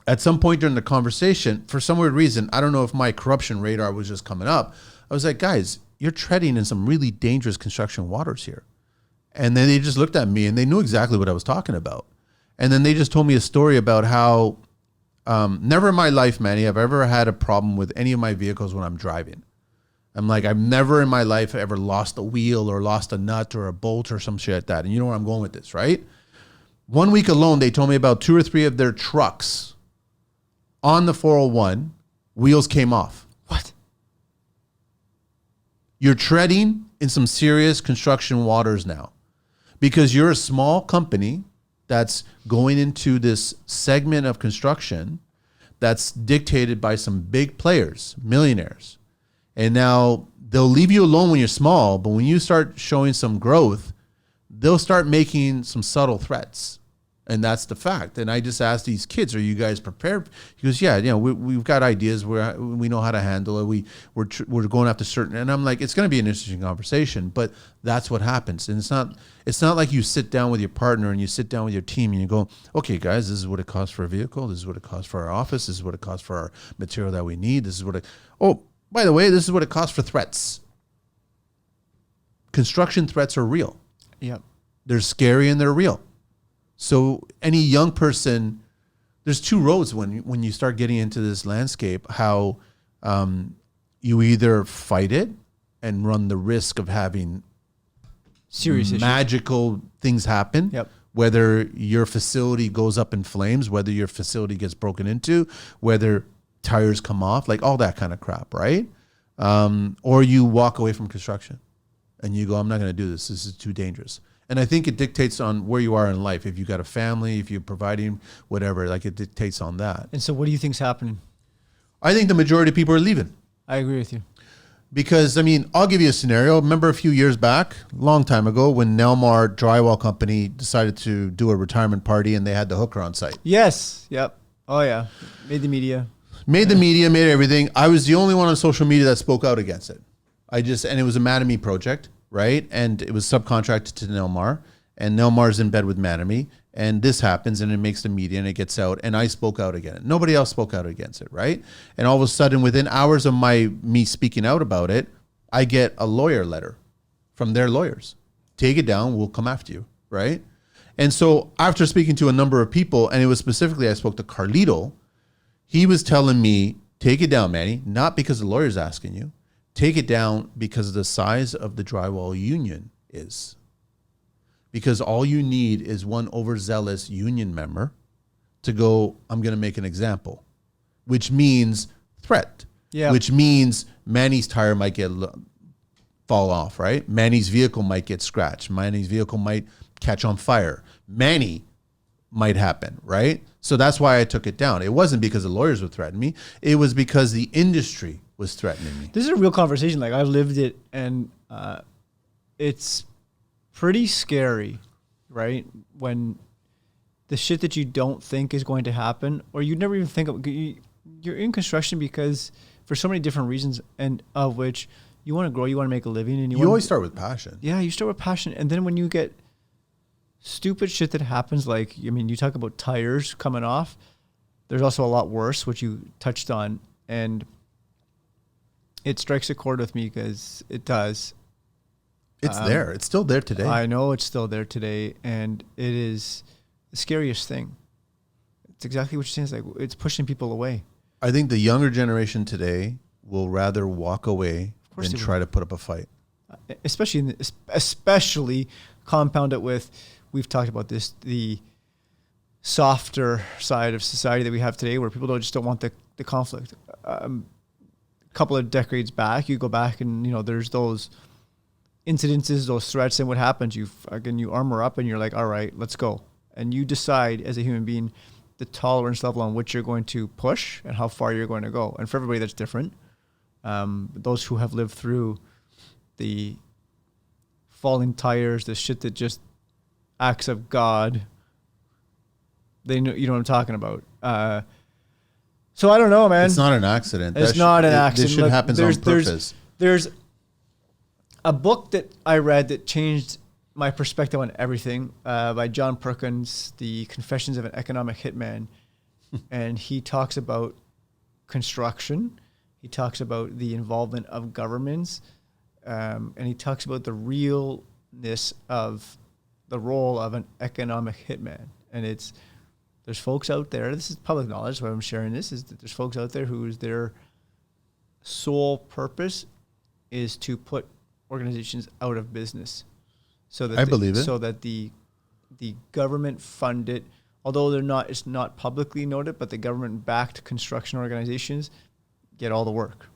at some point during the conversation, for some weird reason, I don't know if my corruption radar was just coming up. I was like, guys, you're treading in some really dangerous construction waters here. And then they just looked at me and they knew exactly what I was talking about. And then they just told me a story about how never in my life, Manny, I've ever had a problem with any of my vehicles when I'm driving. I'm like, I've never in my life ever lost a wheel or lost a nut or a bolt or some shit like that. And you know where I'm going with this, right? 1 week alone, they told me about 2 or 3 of their trucks on the 401, wheels came off. What? You're treading in some serious construction waters now because you're a small company that's going into this segment of construction that's dictated by some big players, millionaires. And now they'll leave you alone when you're small, but when you start showing some growth, they'll start making some subtle threats. And that's the fact. And I just asked these kids, are you guys prepared? He goes, yeah, we've got ideas where we know how to handle it. We're going after certain, and I'm like, it's going to be an interesting conversation, but that's what happens. And it's not like you sit down with your partner and you sit down with your team and you go, okay, guys, this is what it costs for a vehicle. This is what it costs for our office. This is what it costs for our material that we need. This is what oh, by the way, this is what it costs for threats. Construction threats are real. Yep. They're scary and they're real. So any young person, there's 2 roads when you start getting into this landscape, how you either fight it and run the risk of having Serious magical things happen, Yep. whether your facility goes up in flames, whether your facility gets broken into, whether tires come off, like all that kind of crap, right? Or you walk away from construction and you go, I'm not going to do this. This is too dangerous. And I think it dictates on where you are in life. If you got a family, if you're providing whatever, like it dictates on that. And so what do you think's happening? I think the majority of people are leaving. I agree with you. Because, I mean, I'll give you a scenario. Remember a few years back, a long time ago, when Nelmar Drywall Company decided to do a retirement party and they had the hooker on site. Yes. Yep. Oh, yeah. Made the media. Made the media, made everything. I was the only one on social media that spoke out against it. And it was a Mattamy project, right? And it was subcontracted to Nelmar. And Nelmar's in bed with Mattamy. And this happens and it makes the media and it gets out. And I spoke out against it. Nobody else spoke out against it, right? And all of a sudden, within hours of me speaking out about it, I get a lawyer letter from their lawyers. Take it down, we'll come after you, right? And so after speaking to a number of people, and it was specifically, I spoke to Carlito, he was telling me, take it down, Manny, not because the lawyer's asking you. Take it down because of the size of the drywall union is. Because all you need is one overzealous union member to go, I'm going to make an example, which means threat, which means Manny's tire might fall off, right? Manny's vehicle might get scratched. Manny's vehicle might catch on fire. Manny might happen, right? So that's why I took it down. It wasn't because the lawyers would threaten me. It was because the industry was threatening me. This is a real conversation. Like, I've lived it, and it's pretty scary, right? When the shit that you don't think is going to happen, or you never even think of, you're in construction because for so many different reasons, and of which you want to grow, you want to make a living, and you always start with passion. Yeah, you start with passion, and then when you get stupid shit that happens, like, I mean, you talk about tires coming off. There's also a lot worse, which you touched on, and it strikes a chord with me because it does. It's there. It's still there today. I know it's still there today, and it is the scariest thing. It's exactly what you're saying. It's like, it's pushing people away. I think the younger generation today will rather walk away than try to put up a fight. Especially compound it with, we've talked about this, the softer side of society that we have today, where people just don't want the conflict. A couple of decades back, you go back and, there's those incidences, those threats, and what happens? You armor up and you're like, all right, let's go. And you decide as a human being the tolerance level on which you're going to push and how far you're going to go. And for everybody, that's different. Those who have lived through the falling tires, the shit that just acts of God, they know, you know what I'm talking about. So I don't know, man. It's not an accident. It's not an accident. This shit happens on purpose. There's a book that I read that changed my perspective on everything, by John Perkins, The Confessions of an Economic Hitman. And he talks about construction. He talks about the involvement of governments. And he talks about the realness of the role of an economic hitman. And there's folks out there, this is public knowledge, why I'm sharing this, is that there's folks out there whose their sole purpose is to put organizations out of business. So that I believe it. So that the government funded, although it's not publicly noted, but the government backed construction organizations get all the work.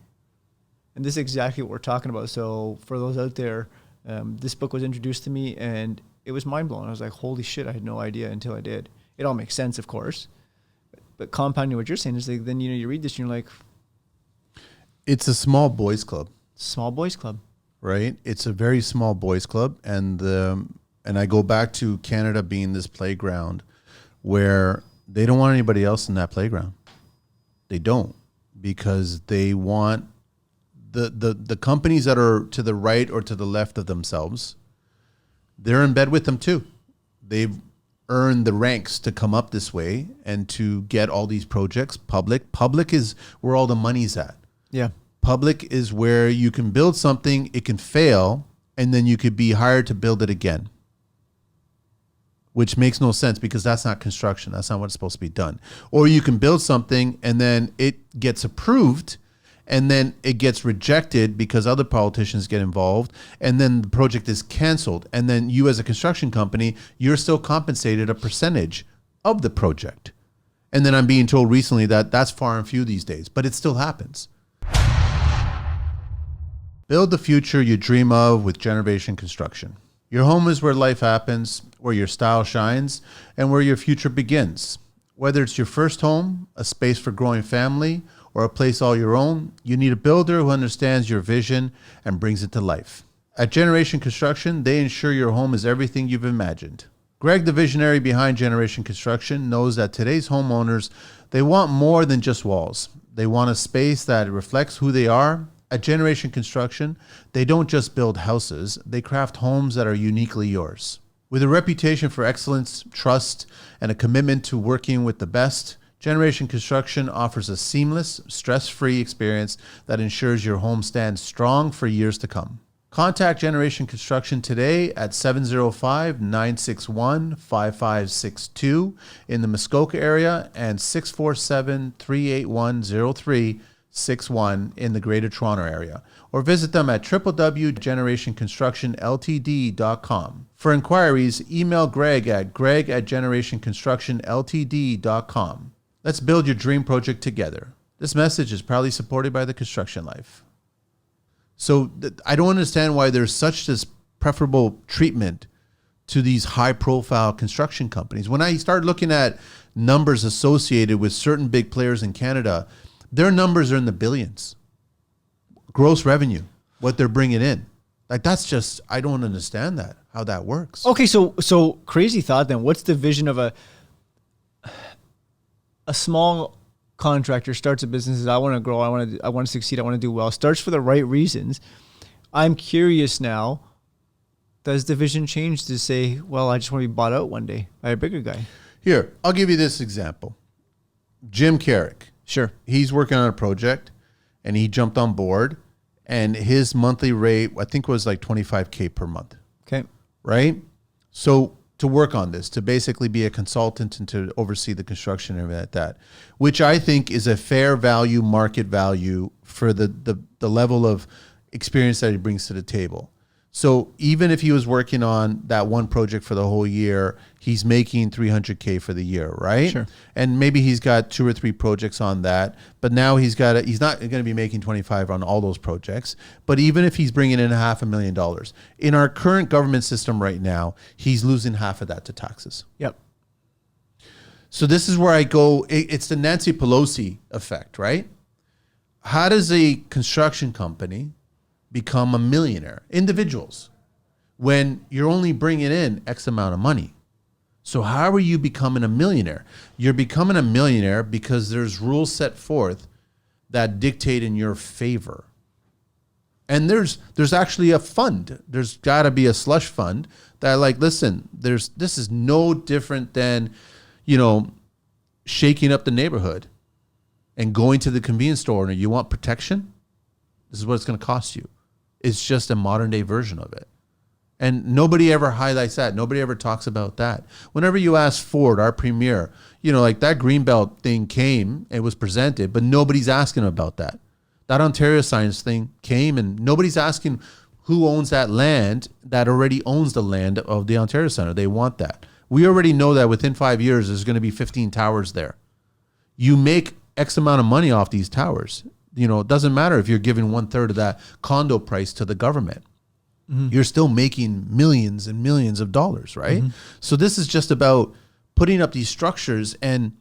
And this is exactly what we're talking about. So for those out there, this book was introduced to me and it was mind blowing. I was like, holy shit, I had no idea until I did. It all makes sense, of course. But compounding what you're saying is like, then, you read this and you're like, it's a small boys club. Small boys club. Right? It's a very small boys club. And I go back to Canada being this playground where they don't want anybody else in that playground. They don't, because they want the companies that are to the right or to the left of themselves, they're in bed with them too. They've earned the ranks to come up this way and to get all these projects public. Public is where all the money's at. Yeah. Public is where you can build something, it can fail, and then you could be hired to build it again. Which makes no sense because that's not construction. That's not what's supposed to be done. Or you can build something and then it gets approved and then it gets rejected because other politicians get involved and then the project is canceled. And then you as a construction company, you're still compensated a percentage of the project. And then I'm being told recently that that's far and few these days, but it still happens. Build the future you dream of with Generation Construction. Your home is where life happens, where your style shines, and where your future begins. Whether it's your first home, a space for growing family, or a place all your own, you need a builder who understands your vision and brings it to life. At Generation Construction, they ensure your home is everything you've imagined. Greg, the visionary behind Generation Construction, knows that today's homeowners, they want more than just walls. They want a space that reflects who they are. At Generation Construction, they don't just build houses, they craft homes that are uniquely yours. With a reputation for excellence, trust, and a commitment to working with the best, Generation Construction offers a seamless, stress-free experience that ensures your home stands strong for years to come. Contact Generation Construction today at 705-961-5562 in the Muskoka area and 647-381-0361 in the Greater Toronto area, or visit them at www.generationconstructionltd.com. For inquiries, email Greg at greg@generationconstructionltd.com. Let's build your dream project together. This message is proudly supported by the Construction Life. So I don't understand why there's such this preferable treatment to these high-profile construction companies. When I start looking at numbers associated with certain big players in Canada, their numbers are in the billions. Gross revenue, what they're bringing in. Like that's just, I don't understand that, how that works. Okay, so crazy thought then. What's the vision of a small contractor starts a business, says, I want to grow, I want to succeed, I want to do well, starts for the right reasons. I'm curious now, does the vision change to say, well, I just want to be bought out one day by a bigger guy? Here, I'll give you this example. Jim Carrick. Sure. He's working on a project and he jumped on board and his monthly rate, I think, was like $25K per month. Okay. Right? So to work on this, to basically be a consultant and to oversee the construction and everything like that, which I think is a fair value, market value for the level of experience that he brings to the table. So even if he was working on that one project for the whole year, he's making $300K for the year, right? Sure. And maybe he's got 2 or 3 projects on that, but now he's not going to be making 25 on all those projects. But even if he's bringing in $500,000, in our current government system right now, he's losing half of that to taxes. Yep. So this is where I go. It's the Nancy Pelosi effect, right? How does a construction company become a millionaire? Individuals, when you're only bringing in X amount of money. So how are you becoming a millionaire? You're becoming a millionaire because there's rules set forth that dictate in your favor. And there's actually a fund. There's got to be a slush fund that, like, listen, this is no different than, shaking up the neighborhood and going to the convenience store and you want protection. This is what it's going to cost you. It's just a modern day version of it. And nobody ever highlights that. Nobody ever talks about that. Whenever you ask Ford, our premier, like that Greenbelt thing came, it was presented, but nobody's asking about that. That Ontario Science thing came, and nobody's asking who owns that land that already owns the land of the Ontario Centre. They want that. We already know that within 5 years, there's going to be 15 towers there. You make X amount of money off these towers. It doesn't matter if you're giving 1/3 of that condo price to the government. Mm-hmm. You're still making millions and millions of dollars, right? Mm-hmm. So this is just about putting up these structures, and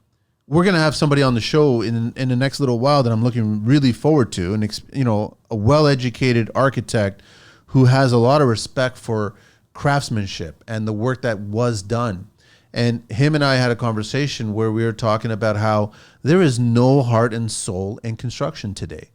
we're going to have somebody on the show in the next little while that I'm looking really forward to, and a well-educated architect who has a lot of respect for craftsmanship and the work that was done. And him and I had a conversation where we were talking about how there is no heart and soul in construction today.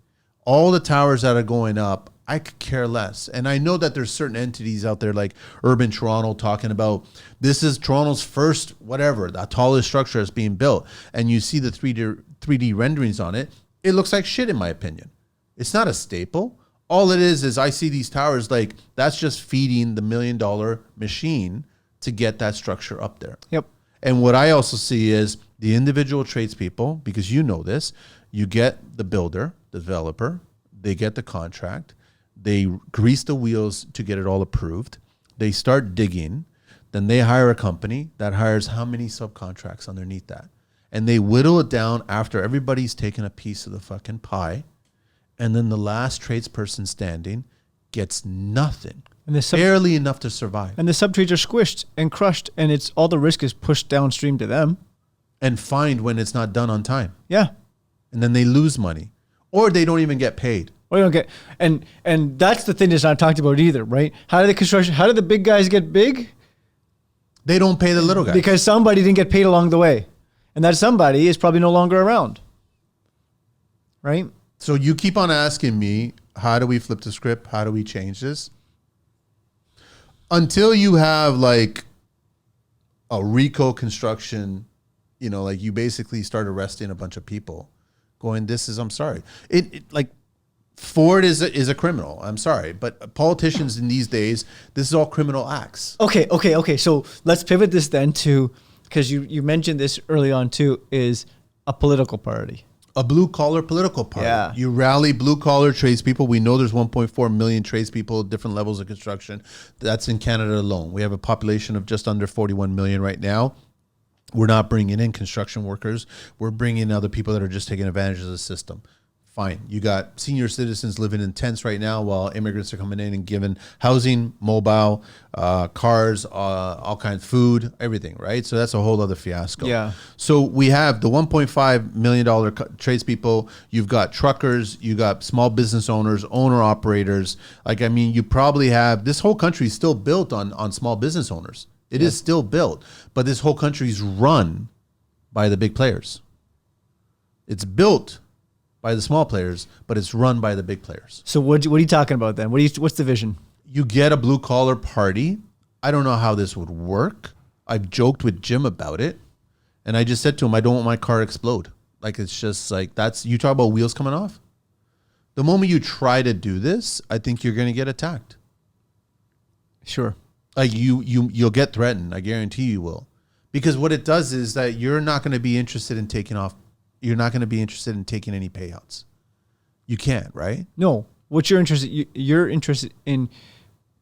All the towers that are going up, I could care less. And I know that there's certain entities out there like Urban Toronto talking about this is Toronto's first whatever, the tallest structure that's being built. And you see the 3D renderings on it. It looks like shit in my opinion. It's not a staple. All it is I see these towers like that's just feeding the $1 million machine to get that structure up there. Yep. And what I also see is the individual tradespeople, because you know this, you get the builder, the developer, they get the contract, they grease the wheels to get it all approved, they start digging, then they hire a company that hires how many subcontracts underneath that. And they whittle it down after everybody's taken a piece of the fucking pie, and then the last tradesperson standing gets nothing. And barely enough to survive. And the subtrades are squished and crushed, and it's all the risk is pushed downstream to them. And fined when it's not done on time. Yeah. And then they lose money. Or they don't even get paid. Or they don't get, and that's the thing that's not talked about either, right? How do the big guys get big? They don't pay the little guys. Because somebody didn't get paid along the way. And that somebody is probably no longer around. Right? So you keep on asking me, how do we flip the script? How do we change this? Until you have like a RICO construction, like you basically start arresting a bunch of people going, I'm sorry. Like Ford is a criminal. I'm sorry. But politicians in these days, this is all criminal acts. Okay. So let's pivot this then to, because you mentioned this early on too, is a political party. A blue-collar political party. Yeah. You rally blue-collar tradespeople. We know there's 1.4 million tradespeople at different levels of construction. That's in Canada alone. We have a population of just under 41 million right now. We're not bringing in construction workers. We're bringing in other people that are just taking advantage of the system. Fine. You got senior citizens living in tents right now while immigrants are coming in and giving housing, mobile, cars, all kinds of food, everything, right? So that's a whole other fiasco. Yeah. So we have the $1.5 million tradespeople. You've got truckers. You got small business owners, owner-operators. You probably have, this whole country is still built on small business owners. It is still built, but this whole country is run by the big players. It's built by the small players, but it's run by the big players. So what are you talking about then? What's the vision? You get a blue collar party. I don't know how this would work. I've joked with Jim about it, and I just said to him, I don't want my car to explode. Like it's just like you talk about wheels coming off. The moment you try to do this, I think you're going to get attacked. Sure. Like you'll get threatened. I guarantee you will, because what it does is that you're not going to be interested in taking off. You're not going to be interested in taking any payouts. You can't, right? No. What you're interested in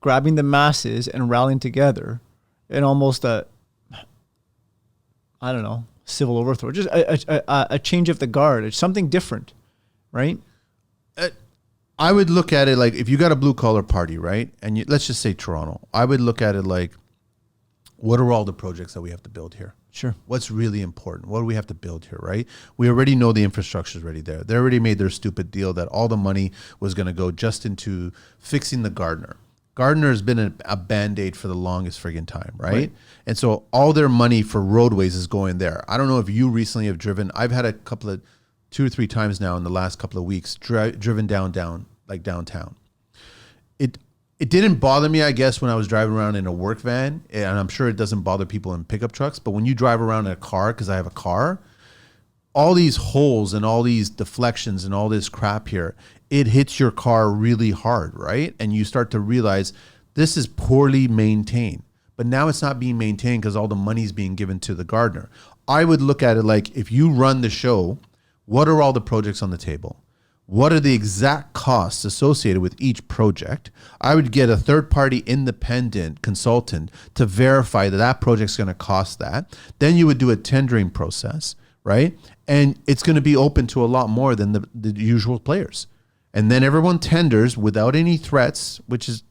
grabbing the masses and rallying together in almost civil overthrow, just a change of the guard. It's something different, right? I would look at it like if you got a blue collar party, right? And let's just say Toronto. I would look at it like, what are all the projects that we have to build here? Sure. What's really important? What do we have to build here, right? We already know the infrastructure is already there. They already made their stupid deal that all the money was going to go just into fixing the Gardner. Gardner has been a Band-Aid for the longest friggin' time, right? And so all their money for roadways is going there. I don't know if you recently have driven. I've had 2 or 3 times now in the last couple of weeks driven downtown. It didn't bother me, I guess, when I was driving around in a work van, and I'm sure it doesn't bother people in pickup trucks, but when you drive around in a car, because I have a car, all these holes and all these deflections and all this crap here, it hits your car really hard, right? And you start to realize this is poorly maintained. But now it's not being maintained because all the money's being given to the gardener. I would look at it like, if you run the show, what are all the projects on the table? What are the exact costs associated with each project? I would get a third-party independent consultant to verify that that project's going to cost that. Then you would do a tendering process, right? And it's going to be open to a lot more than the usual players. And then everyone tenders without any threats, which is,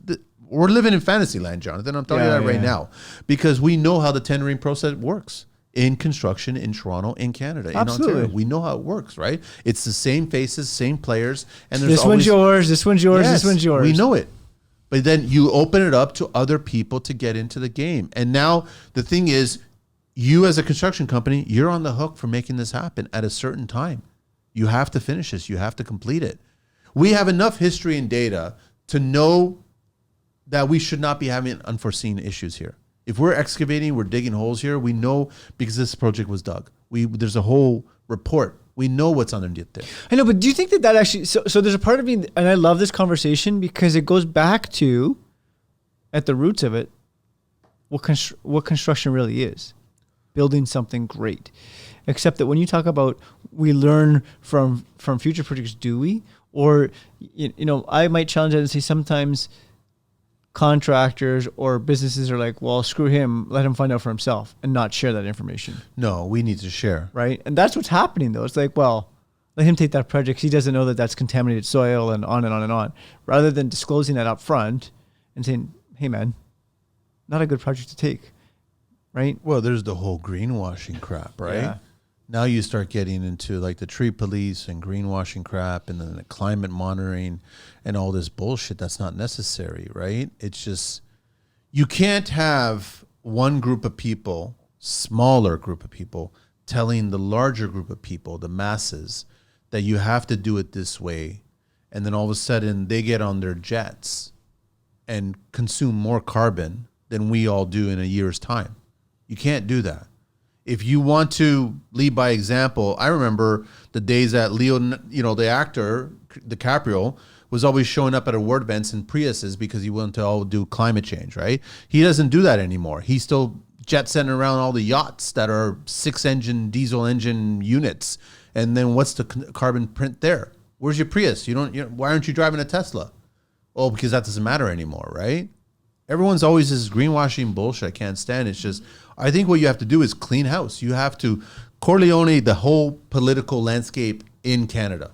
we're living in fantasy land, Jonathan. I'm telling you that right now, because we know how the tendering process works. In construction in Toronto, in Canada, in Ontario. We know how it works, right? It's the same faces, same players. And there's this one's yours, this one's yours, this one's yours. We know it. But then you open it up to other people to get into the game. And now the thing is, you as a construction company, you're on the hook for making this happen at a certain time. You have to finish this. You have to complete it. We have enough history and data to know that we should not be having unforeseen issues here. If we're excavating, we're digging holes here, we know because this project was dug. There's a whole report. We know what's underneath there. I know, but do you think that actually, so there's a part of me, and I love this conversation because it goes back to, at the roots of it, what construction really is. Building something great. Except that when you talk about, we learn from future projects, do we? Or, you know, I might challenge that and say sometimes contractors or businesses are like, well, screw him, let him find out for himself and not share that information. No, we need to share. Right? And that's what's happening though. It's like, well, let him take that project. He doesn't know that that's contaminated soil and on and on and on. Rather than disclosing that up front and saying, hey man, not a good project to take. Right? Well, there's the whole greenwashing crap, right? Yeah. Now you start getting into like the tree police and greenwashing crap and then the climate monitoring and all this bullshit that's not necessary, right? It's just, you can't have one group of people, smaller group of people, telling the larger group of people, the masses, that you have to do it this way. And then all of a sudden they get on their jets and consume more carbon than we all do in a year's time. You can't do that. If you want to lead by example, I remember the days that Leo, you know, the actor, DiCaprio, was always showing up at award events in Priuses because he wanted to all do climate change, right? He doesn't do that anymore. He's still jet setting around all the yachts that are 6-engine diesel engine units. And then what's the carbon print there? Where's your Prius? Why aren't you driving a Tesla? Oh, because that doesn't matter anymore, right? Everyone's always this greenwashing bullshit I can't stand. It's just, I think what you have to do is clean house. You have to Corleone the whole political landscape in Canada.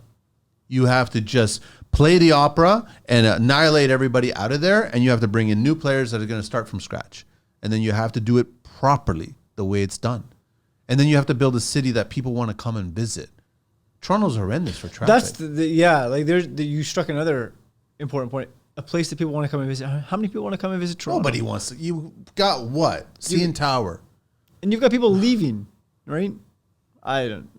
You have to just play the opera and annihilate everybody out of there, and you have to bring in new players that are going to start from scratch. And then you have to do it properly, the way it's done. And then you have to build a city that people want to come and visit. Toronto's horrendous for traffic. That's you struck another important point. A place that people want to come and visit. How many people want to come and visit Toronto? Nobody wants to. You got what? CN Tower. And you've got people leaving, right?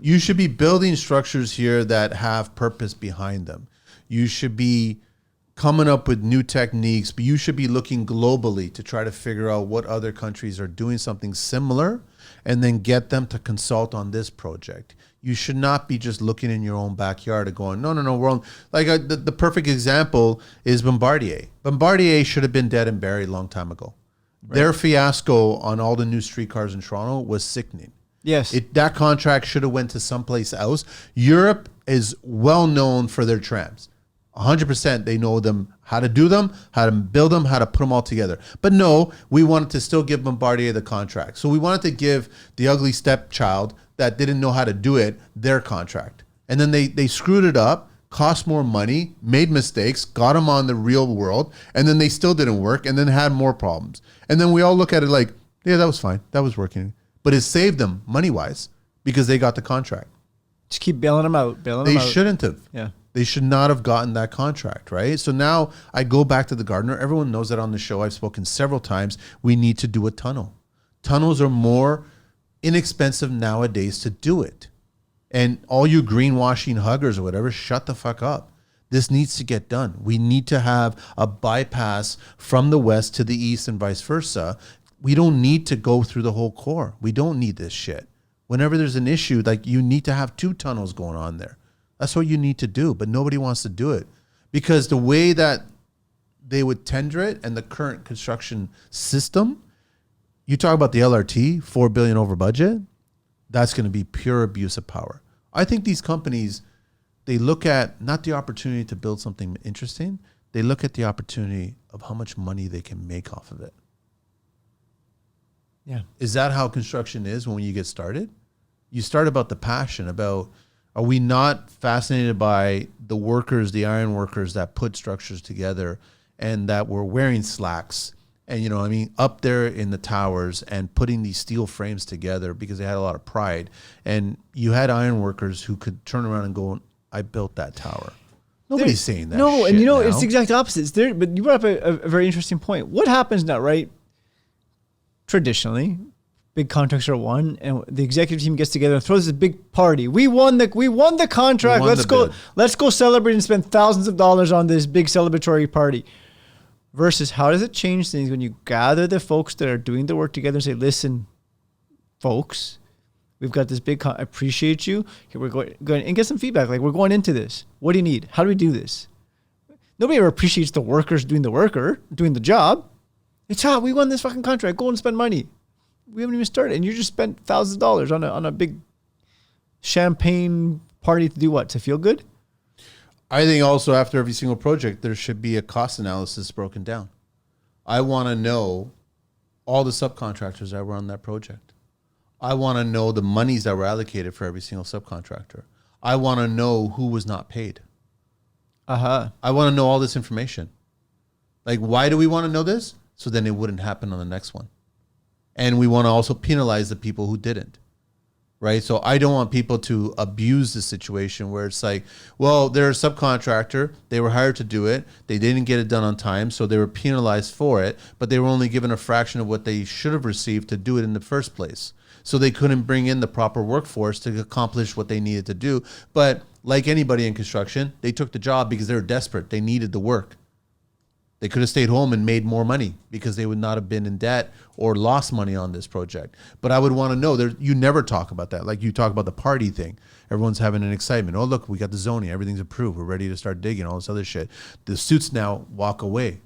You should be building structures here that have purpose behind them. You should be coming up with new techniques, but you should be looking globally to try to figure out what other countries are doing something similar and then get them to consult on this project. You should not be just looking in your own backyard and going, no, we're on. Like the perfect example is Bombardier. Bombardier should have been dead and buried a long time ago. Right. Their fiasco on all the new streetcars in Toronto was sickening. Yes. That contract should have went to someplace else. Europe is well known for their trams. 100% they know them, how to do them, how to build them, how to put them all together. But no, we wanted to still give Bombardier the contract. So we wanted to give the ugly stepchild that didn't know how to do it their contract. And then they screwed it up, cost more money, made mistakes, got them on the real world, and then they still didn't work and then had more problems. And then we all look at it like, yeah, that was fine. That was working. But it saved them money-wise because they got the contract. Just keep bailing them out. They shouldn't have. Yeah. They should not have gotten that contract, right? So now I go back to the gardener. Everyone knows that on the show. I've spoken several times. We need to do a tunnel. Tunnels are more inexpensive nowadays to do it. And all you greenwashing huggers or whatever, shut the fuck up. This needs to get done. We need to have a bypass from the west to the east and vice versa. We don't need to go through the whole core. We don't need this shit. Whenever there's an issue, like you need to have 2 tunnels going on there. That's what you need to do, but nobody wants to do it because the way that they would tender it, and the current construction system, you talk about the LRT, $4 billion over budget, that's going to be pure abuse of power. I think these companies, they look at not the opportunity to build something interesting, they look at the opportunity of how much money they can make off of it. Yeah. Is that how construction is when you get started? You start about the passion, about, are we not fascinated by the workers, the iron workers that put structures together and that were wearing slacks and, you know what I mean, up there in the towers and putting these steel frames together because they had a lot of pride. And you had iron workers who could turn around and go, I built that tower. Nobody's saying that. No, shit and you know, now. it's the exact opposite. It's there, but you brought up a very interesting point. What happens now, right? Traditionally, big contracts are won, and the executive team gets together and throws this big party. We won the contract. Let's go celebrate and spend thousands of dollars on this big celebratory party. Versus, how does it change things when you gather the folks that are doing the work together and say, listen, folks, we've got this big, I appreciate you. Here we're going and get some feedback. Like, we're going into this. What do you need? How do we do this? Nobody ever appreciates the workers doing the job. It's we won this fucking contract. Go and spend money. We haven't even started. And you just spent thousands of dollars on a big champagne party to do what? To feel good? I think also after every single project, there should be a cost analysis broken down. I want to know all the subcontractors that were on that project. I want to know the monies that were allocated for every single subcontractor. I want to know who was not paid. I want to know all this information. Like, why do we want to know this? So then it wouldn't happen on the next one. And we want to also penalize the people who didn't. Right? So I don't want people to abuse the situation where it's like, well, they're a subcontractor. They were hired to do it. They didn't get it done on time. So they were penalized for it, but they were only given a fraction of what they should have received to do it in the first place. So they couldn't bring in the proper workforce to accomplish what they needed to do. But like anybody in construction, they took the job because they were desperate. They needed the work. They could have stayed home and made more money because they would not have been in debt or lost money on this project. But I would want to know, you never talk about that. Like you talk about the party thing. Everyone's having an excitement. Oh, look, we got the zoning. Everything's approved. We're ready to start digging, all this other shit. The suits now walk away.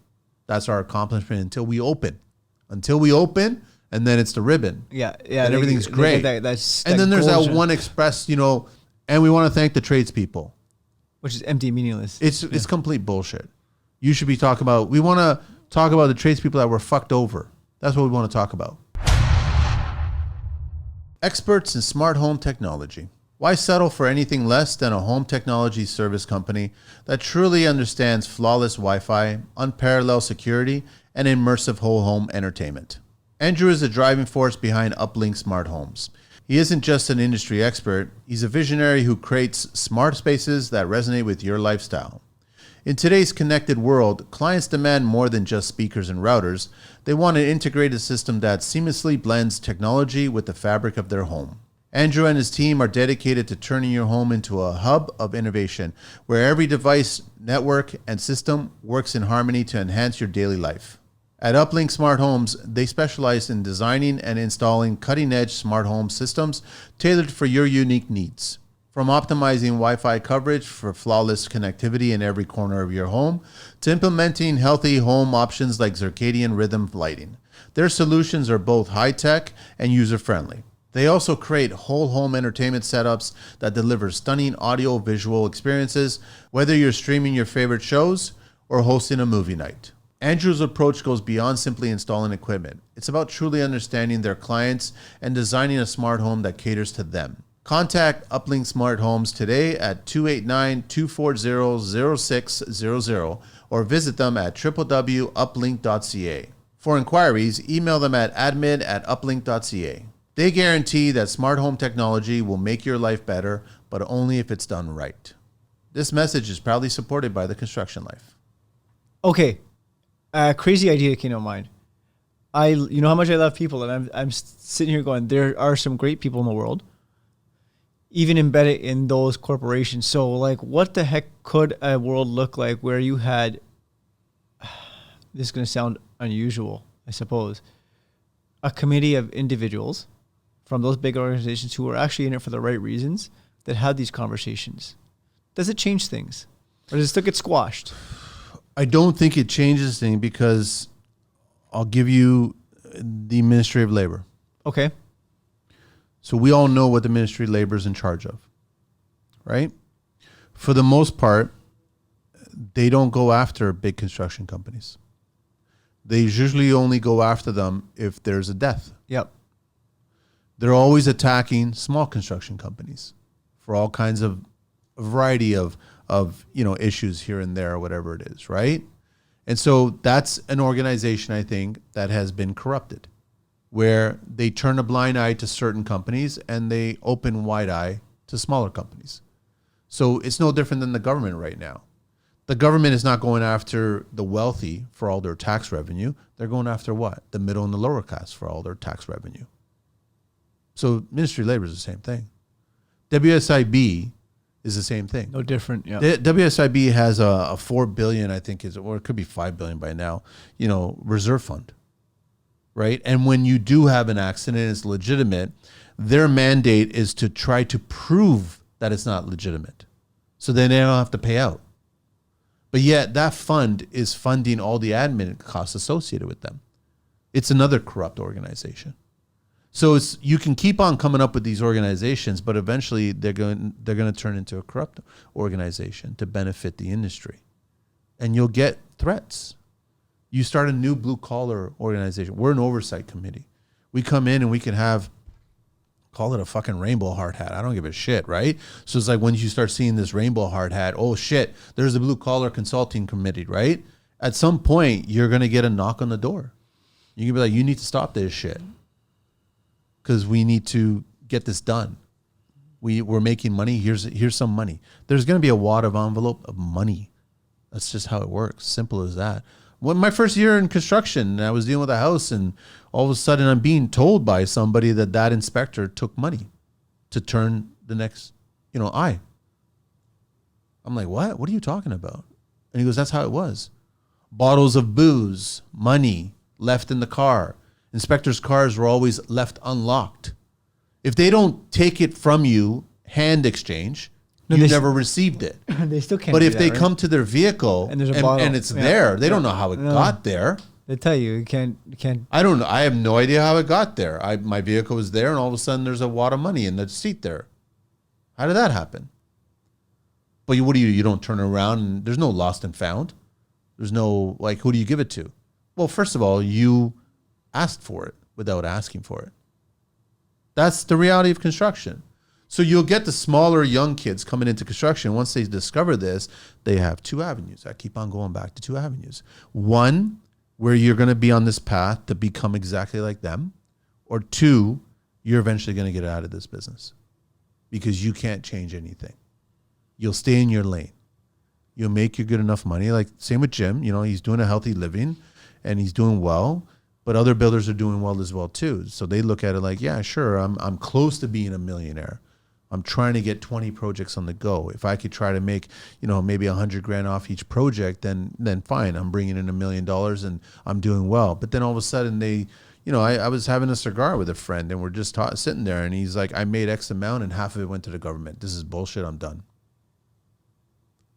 That's our accomplishment until we open. And then it's the ribbon. Yeah. And everything's great. And then there's that one express, and we want to thank the tradespeople. Which is empty, meaningless. It's complete bullshit. You should be talking about, we want to talk about the tradespeople that were fucked over. That's what we want to talk about. Experts in smart home technology. Why settle for anything less than a home technology service company that truly understands flawless Wi-Fi, unparalleled security, and immersive whole home entertainment? Andrew is the driving force behind Uplink Smart Homes. He isn't just an industry expert, he's a visionary who creates smart spaces that resonate with your lifestyle. In today's connected world, clients demand more than just speakers and routers. They want an integrated system that seamlessly blends technology with the fabric of their home. Andrew and his team are dedicated to turning your home into a hub of innovation, where every device, network, and system works in harmony to enhance your daily life. At Uplink Smart Homes, they specialize in designing and installing cutting-edge smart home systems tailored for your unique needs. From optimizing Wi-Fi coverage for flawless connectivity in every corner of your home, to implementing healthy home options like circadian rhythm lighting, their solutions are both high-tech and user-friendly. They also create whole home entertainment setups that deliver stunning audio-visual experiences, whether you're streaming your favorite shows or hosting a movie night. Andrew's approach goes beyond simply installing equipment. It's about truly understanding their clients and designing a smart home that caters to them. Contact Uplink Smart Homes today at 289-240-0600 or visit them at www.uplink.ca. For inquiries, email them at admin@uplink.ca. They guarantee that smart home technology will make your life better, but only if it's done right. This message is proudly supported by the Construction Life. Okay, crazy idea came to mind. You know how much I love people, and I'm sitting here going, there are some great people in the world, even embedded in those corporations. So like, what the heck could a world look like where you had, this is going to sound unusual, I suppose, a committee of individuals from those big organizations who are actually in it for the right reasons that had these conversations? Does it change things, or does it still get squashed? I don't think it changes things because I'll give you the Ministry of Labor. Okay. So we all know what the Ministry of Labor is in charge of, right? For the most part, they don't go after big construction companies. They usually only go after them if there's a death. Yep. They're always attacking small construction companies for all kinds of a variety of issues here and there or whatever it is, right? And so that's an organization, I think, that has been corrupted, where they turn a blind eye to certain companies and they open wide eye to smaller companies. So it's no different than the government right now. The government is not going after the wealthy for all their tax revenue. They're going after what? The middle and the lower class for all their tax revenue. So Ministry of Labor is the same thing. WSIB is the same thing. No different. Yeah. The WSIB has a $4 billion, I think, or it could be $5 billion by now, reserve fund, right? And when you do have an accident, it's legitimate. Their mandate is to try to prove that it's not legitimate, so then they don't have to pay out. But yet that fund is funding all the admin costs associated with them. It's another corrupt organization. So you can keep on coming up with these organizations, but eventually they're going to turn into a corrupt organization to benefit the industry. And you'll get threats. You start a new blue collar organization. We're an oversight committee. We come in and we can call it a fucking rainbow hard hat. I don't give a shit, right? So it's like when you start seeing this rainbow hard hat, oh shit, there's a blue collar consulting committee, right? At some point, you're going to get a knock on the door. You can be like, you need to stop this shit because we need to get this done. We're making money. Here's some money. There's going to be a wad of envelope of money. That's just how it works. Simple as that. When my first year in construction, I was dealing with a house, and all of a sudden I'm being told by somebody that inspector took money to turn the next, eye. I'm like, what? What are you talking about? And he goes, that's how it was. Bottles of booze, money left in the car. Inspectors' cars were always left unlocked. If they don't take it from you, hand exchange, you never received it. They still can't. But if do they that, right? come to their vehicle and there's a bottle, and it's there, they don't know how it got there. They tell you can't. I don't know. I have no idea how it got there. My vehicle was there, and all of a sudden there's a wad of money in the seat there. How did that happen? But what do you don't turn around and there's no lost and found. There's no, who do you give it to? Well, first of all, you asked for it without asking for it. That's the reality of construction. So you'll get the smaller young kids coming into construction. Once they discover this, they have two avenues. I keep on going back to two avenues. One, where you're going to be on this path to become exactly like them. Or two, you're eventually going to get out of this business because you can't change anything. You'll stay in your lane. You'll make your good enough money. Like same with Jim, he's doing a healthy living and he's doing well, but other builders are doing well as well too. So they look at it like, yeah, sure, I'm close to being a millionaire. I'm trying to get 20 projects on the go. If I could try to make, maybe $100,000 off each project, then fine. I'm bringing in $1 million and I'm doing well. But then all of a sudden I was having a cigar with a friend and we're just sitting there and he's like, I made X amount and half of it went to the government. This is bullshit. I'm done.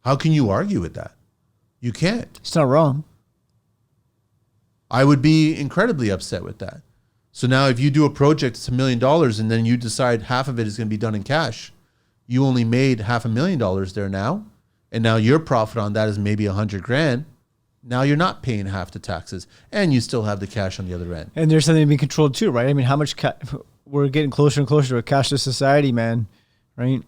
How can you argue with that? You can't. It's not wrong. I would be incredibly upset with that. So now if you do a project, it's $1 million and then you decide half of it is going to be done in cash. You only made $500,000 there now. And now your profit on that is maybe $100,000. Now you're not paying half the taxes and you still have the cash on the other end. And there's something to be controlled too, right? I mean, how much we're getting closer and closer to a cashless society, man, right?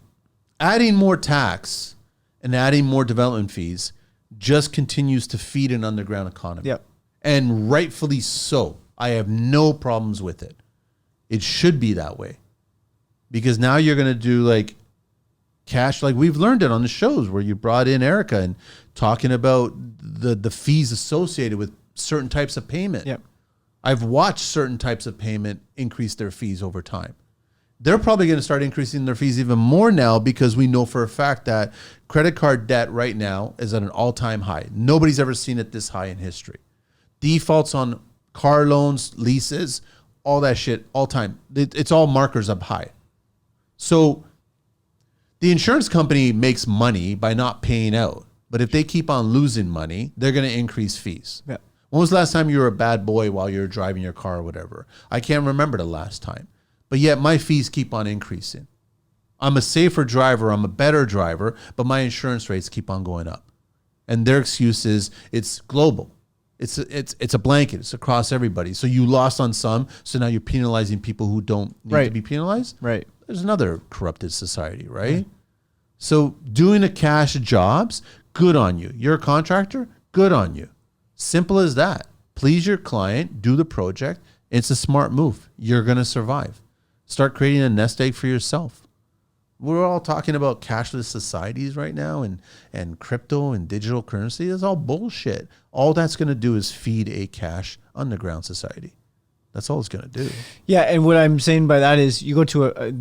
Adding more tax and adding more development fees just continues to feed an underground economy. Yep. And rightfully so. I have no problems with it. It should be that way. Because now you're going to do cash, we've learned it on the shows where you brought in Erica and talking about the fees associated with certain types of payment. Yep. I've watched certain types of payment increase their fees over time. They're probably going to start increasing their fees even more now because we know for a fact that credit card debt right now is at an all-time high. Nobody's ever seen it this high in history. Defaults on car loans, leases, all that shit, all time. It's all markers up high. So the insurance company makes money by not paying out, But if they keep on losing money, they're going to increase fees. Yeah. When was the last time you were a bad boy while you were driving your car or whatever? I can't remember the last time. But yet my fees keep on increasing. I'm a safer driver. I'm a better driver, but my insurance rates keep on going up. And their excuse is it's global. It's a blanket. It's across everybody. So you lost on some, so now you're penalizing people who don't need to be penalized. Right. There's another corrupted society, right? So doing a cash jobs, good on you. You're a contractor, good on you. Simple as that. Please your client, do the project. It's a smart move. You're going to survive. Start creating a nest egg for yourself. We're all talking about cashless societies right now and crypto and digital currency. It's all bullshit. All that's going to do is feed a cash underground society. That's all it's going to do. Yeah, and what I'm saying by that is you go to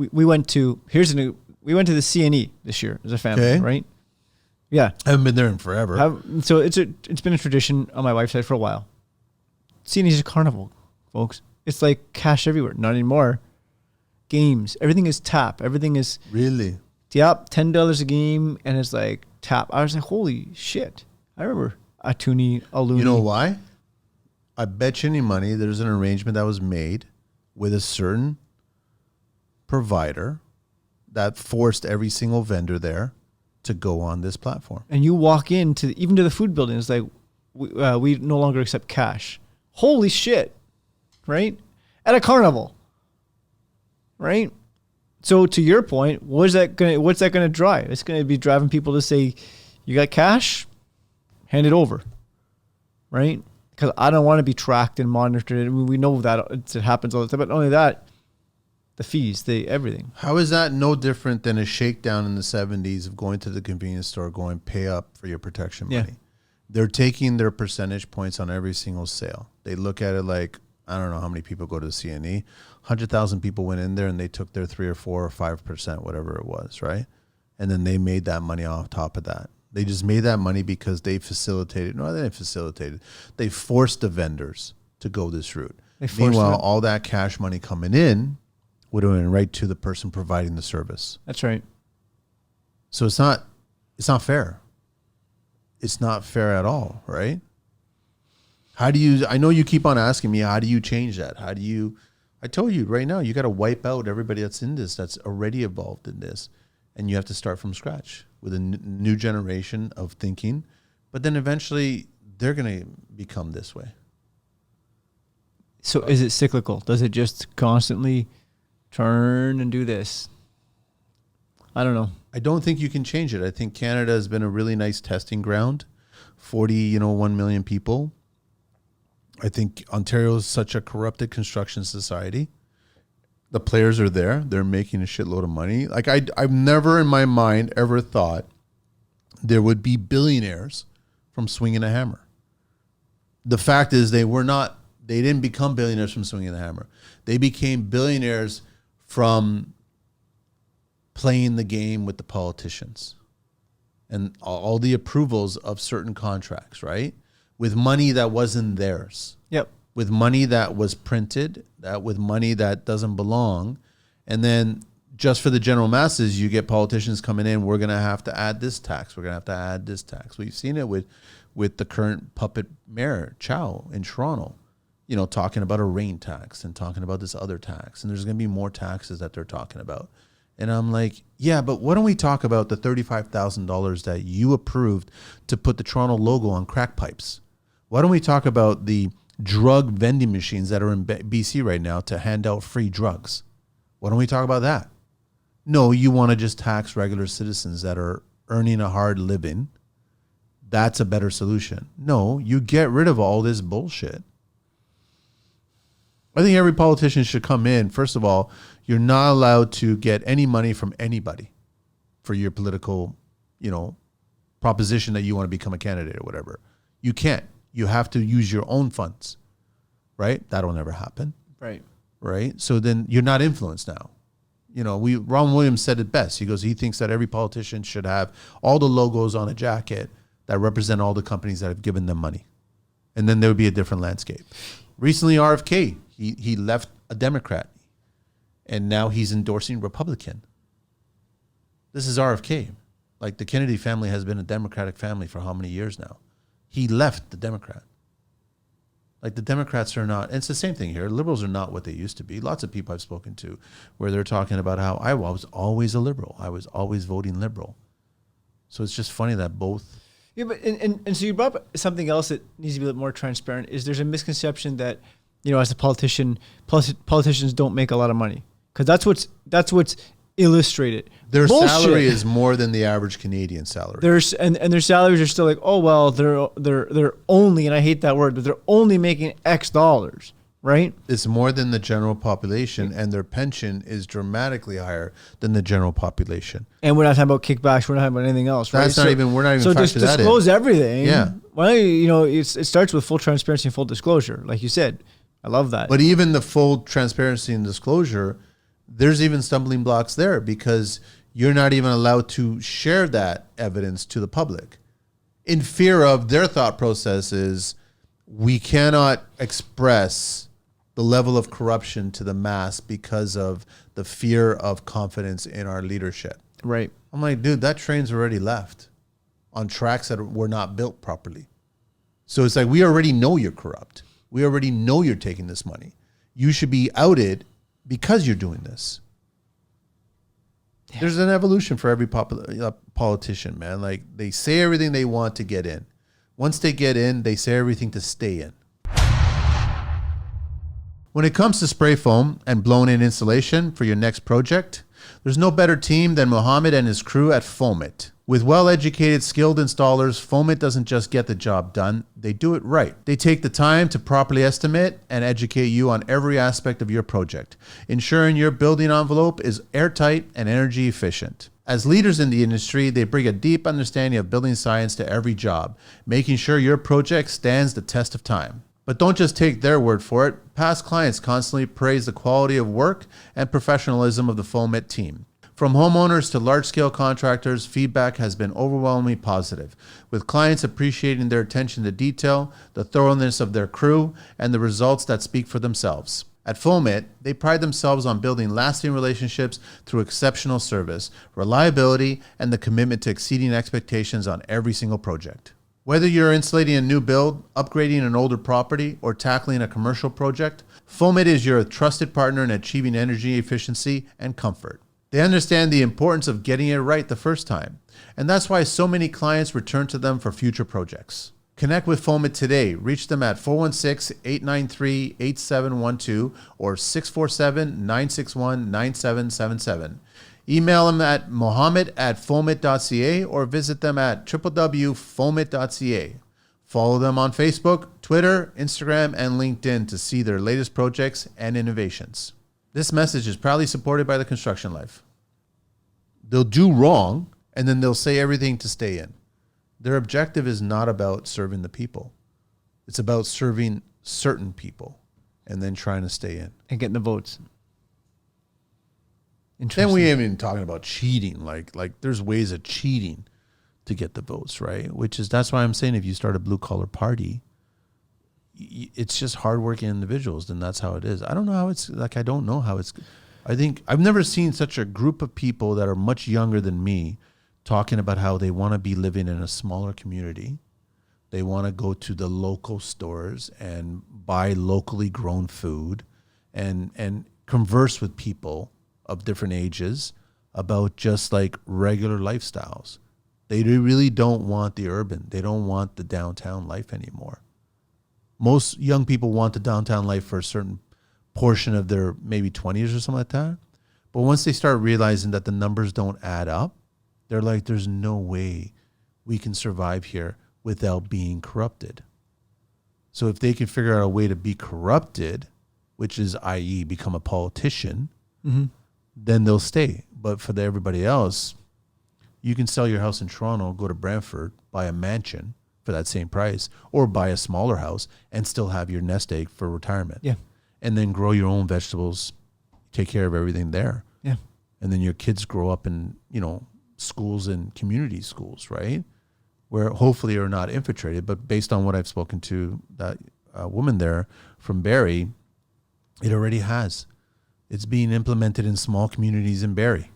we went to the CNE this year as a family, right? Yeah. I haven't been there in forever. So it's been a tradition on my wife's side for a while. CNE is a carnival, folks. It's like cash everywhere. Not anymore. Games. Everything is tap. Everything is... Really? Yep. $10 a game, and it's like tap. I was like, holy shit. I remember a toonie, a loony. You know why? I bet you any money there's an arrangement that was made with a certain provider that forced every single vendor there to go on this platform. And you walk even to the food building, it's like, we no longer accept cash. Holy shit. Right? At a carnival. Right? So to your point, what's that gonna drive? It's gonna be driving people to say, you got cash? Hand it over. Right? Because I don't want to be tracked and monitored. I mean, we know that it happens all the time, but not only that, the fees, everything. How is that no different than a shakedown in the 70s of going to the convenience store, going pay up for your protection money? They're taking their percentage points on every single sale. They look at it like, I don't know how many people go to the CNE. 100,000 people went in there and they took their 3 or 4 or 5%, whatever it was, right? And then they made that money off top of that. They just made that money because they facilitated. No, they didn't facilitate it. They forced the vendors to go this route. Meanwhile, all that cash money coming in would have went right to the person providing the service. That's right. So it's not fair. It's not fair at all, right? I know you keep on asking me, how do you change that? I told you right now, you got to wipe out everybody that's in this, that's already involved in this. And you have to start from scratch with a new generation of thinking. But then eventually they're going to become this way. So is it cyclical? Does it just constantly turn and do this? I don't know. I don't think you can change it. I think Canada has been a really nice testing ground. 1 million people. I think Ontario is such a corrupted construction society. The players are there. They're making a shitload of money. Like I've never in my mind ever thought there would be billionaires from swinging a hammer. The fact is they didn't become billionaires from swinging the hammer. They became billionaires from playing the game with the politicians and all the approvals of certain contracts, right? With money that wasn't theirs. Yep. With money that was printed, with money that doesn't belong. And then just for the general masses, you get politicians coming in, we're going to have to add this tax. We're going to have to add this tax. We've seen it with the current puppet mayor, Chow, in Toronto, talking about a rain tax and talking about this other tax. And there's going to be more taxes that they're talking about. And I'm like, yeah, but why don't we talk about the $35,000 that you approved to put the Toronto logo on crack pipes? Why don't we talk about the drug vending machines that are in BC right now to hand out free drugs? Why don't we talk about that? No, you want to just tax regular citizens that are earning a hard living. That's a better solution. No, you get rid of all this bullshit. I think every politician should come in. First of all, you're not allowed to get any money from anybody for your political, proposition that you want to become a candidate or whatever. You can't. You have to use your own funds, right? That'll never happen. Right. So then you're not influenced now. Ron Williams said it best. He thinks that every politician should have all the logos on a jacket that represent all the companies that have given them money. And then there would be a different landscape. Recently, RFK, he left a Democrat and now he's endorsing Republican. This is RFK. Like the Kennedy family has been a Democratic family for how many years now? He left the Democrat. Like the Democrats are not, and it's the same thing here. Liberals are not what they used to be. Lots of people I've spoken to where they're talking about how I was always a liberal. I was always voting liberal. So it's just funny that both. Yeah, but and so you brought up something else that needs to be a little more transparent. Is there's a misconception that, you know, as a politician, politicians don't make a lot of money, because that's what's illustrated. Their Bullshit. salary is more than the average Canadian salary. And their salaries are still like, oh well, they're only, and I hate that word, but they're only making X dollars, right? It's more than the general population, and their pension is dramatically higher than the general population. And we're not talking about kickbacks. We're not talking about anything else, right? We're not even so factoring that in. Disclose everything. Yeah. Well, you know, it starts with full transparency and full disclosure, like you said. I love that. But even the full transparency and disclosure, there's even stumbling blocks there because you're not even allowed to share that evidence to the public in fear of their thought process is we cannot express the level of corruption to the mass because of the fear of confidence in our leadership. Right. I'm like, dude, that train's already left on tracks that were not built properly. So it's like, we already know you're corrupt. We already know you're taking this money. You should be outed because you're doing this. Yeah. There's an evolution for every politician, man. Like they say everything they want to get in. Once they get in, they say everything to stay in. When it comes to spray foam and blown-in insulation for your next project, there's no better team than Mohammed and his crew at Foamit. With well-educated, skilled installers, Foamit doesn't just get the job done, they do it right. They take the time to properly estimate and educate you on every aspect of your project, ensuring your building envelope is airtight and energy efficient. As leaders in the industry, they bring a deep understanding of building science to every job, making sure your project stands the test of time. But don't just take their word for it. Past clients constantly praise the quality of work and professionalism of the Foamit team. From homeowners to large-scale contractors, feedback has been overwhelmingly positive, with clients appreciating their attention to detail, the thoroughness of their crew, and the results that speak for themselves. At Foamit, they pride themselves on building lasting relationships through exceptional service, reliability, and the commitment to exceeding expectations on every single project. Whether you're insulating a new build, upgrading an older property, or tackling a commercial project, Foamit is your trusted partner in achieving energy efficiency and comfort. They understand the importance of getting it right the first time, and that's why so many clients return to them for future projects. Connect with Foamit today. Reach them at 416-893-8712 or 647-961-9777. Email them at mohammed@foamit.ca or visit them at www.foamit.ca. Follow them on Facebook, Twitter, Instagram, and LinkedIn to see their latest projects and innovations. This message is proudly supported by the Construction Life. They'll do wrong, and then they'll say everything to stay in. Their objective is not about serving the people. It's about serving certain people and then trying to stay in. And getting the votes. Then we ain't even talking about cheating. Like there's ways of cheating to get the votes, right? That's why I'm saying if you start a blue-collar party, it's just hardworking individuals, then that's how it is. I don't know how it's like. I don't know how it's. I think I've never seen such a group of people that are much younger than me talking about how they want to be living in a smaller community. They want to go to the local stores and buy locally grown food and converse with people of different ages about just like regular lifestyles. They really don't want the urban. They don't want the downtown life anymore. Most young people want the downtown life for a certain portion of their maybe 20s or something like that. But once they start realizing that the numbers don't add up, they're like, there's no way we can survive here without being corrupted. So if they can figure out a way to be corrupted, which is i.e. become a politician, then they'll stay. But for everybody else, you can sell your house in Toronto, go to Brantford, buy a mansion for that same price, or buy a smaller house and still have your nest egg for retirement. Yeah. And then grow your own vegetables, take care of everything there. Yeah. And then your kids grow up in, schools and community schools, right? Where hopefully are not infiltrated, but based on what I've spoken to that woman there from Barrie, it already has. It's being implemented in small communities in Barrie,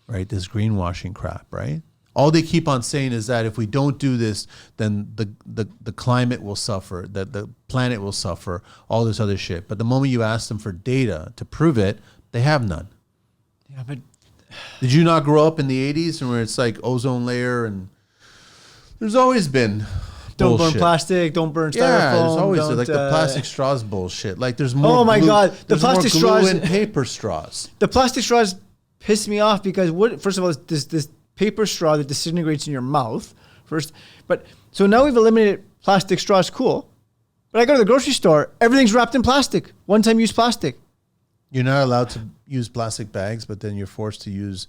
right? This greenwashing crap, right? All they keep on saying is that if we don't do this, then the climate will suffer, that the planet will suffer, all this other shit. But the moment you ask them for data to prove it, they have none. Yeah, but did you not grow up in the 80s and where it's like ozone layer and there's always been don't bullshit. burn plastic, don't burn styrofoam. Yeah, there's always like the plastic straws bullshit. Like there's more. Oh my God, the plastic straws and paper straws. The plastic straws piss me off because first of all, this paper straw that disintegrates in your mouth first. But so now we've eliminated plastic straws, cool. But I go to the grocery store, everything's wrapped in plastic, one-time use plastic. You're not allowed to use plastic bags, but then you're forced to use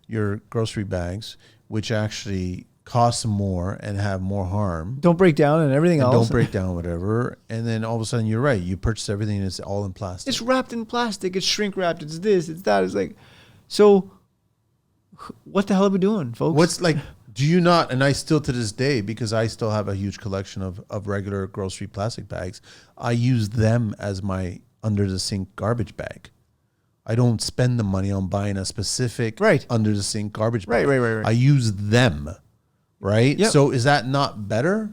your grocery bags, which actually cost more and have more harm. Don't break down and everything else. Don't break down, whatever. And then all of a sudden, you're right. You purchase everything and it's all in plastic. It's wrapped in plastic. It's shrink wrapped. It's this. It's that. It's like, so what the hell are we doing, folks? What's like, do you not, and I still to this day, because I still have a huge collection of regular grocery plastic bags, I use them as my under the sink garbage bag. I don't spend the money on buying a specific under the sink garbage bag. Right. I use them. Right? Yep. So is that not better?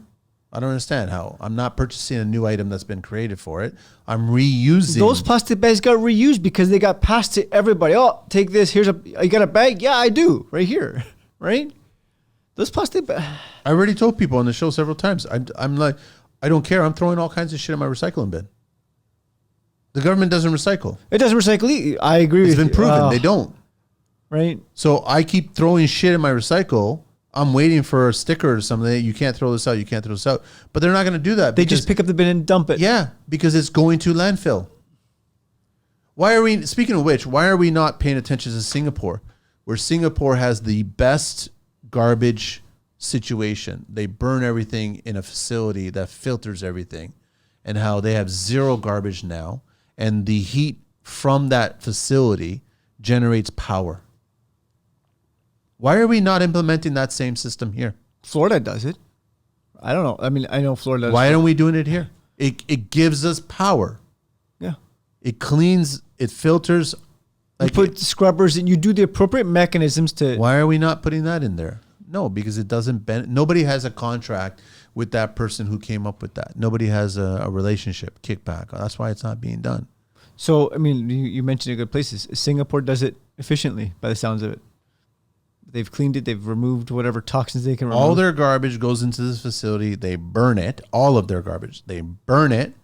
I don't understand how. I'm not purchasing a new item that's been created for it. I'm reusing. Those plastic bags got reused because they got passed to everybody. Oh, take this. You got a bag? Yeah, I do. Right here. Right? Those plastic bags. I already told people on the show several times. I'm like, I don't care. I'm throwing all kinds of shit in my recycling bin. The government doesn't recycle. It doesn't recycle either. I agree with you. It's been proven. They don't. Right? So I keep throwing shit in my recycle. I'm waiting for a sticker or something. You can't throw this out. You can't throw this out. But they're not going to do that. They just pick up the bin and dump it. Yeah, because it's going to landfill. Speaking of which, why are we not paying attention to Singapore, where Singapore has the best garbage situation? They burn everything in a facility that filters everything, and how they have zero garbage now. And the heat from that facility generates power. Why are we not implementing that same system here? Florida does it. I don't know. I mean, I know Florida does. Why aren't we doing it here? It gives us power. Yeah. It cleans, it filters. You put scrubbers and you do the appropriate mechanisms to. Why are we not putting that in there? No, because it doesn't nobody has a contract with that person who came up with that. Nobody has a relationship, kickback. That's why it's not being done. So, I mean, you mentioned a good places. Singapore does it efficiently by the sounds of it. They've cleaned it. They've removed whatever toxins they can remove. All their garbage goes into this facility. They burn it. All of their garbage. They burn it.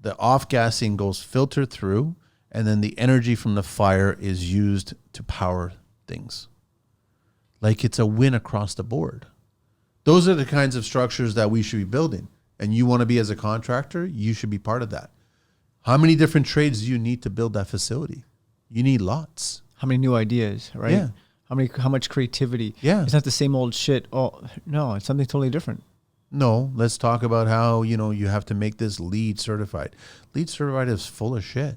The off-gassing goes filtered through. And then the energy from the fire is used to power things. Like it's a win across the board. Those are the kinds of structures that we should be building. And you want to be as a contractor, you should be part of that. How many different trades do you need to build that facility? You need lots. How many new ideas, right? Yeah. How much creativity? Yeah. It's not the same old shit. Oh, no, it's something totally different. No, let's talk about how, you have to make this LEED certified. LEED certified is full of shit.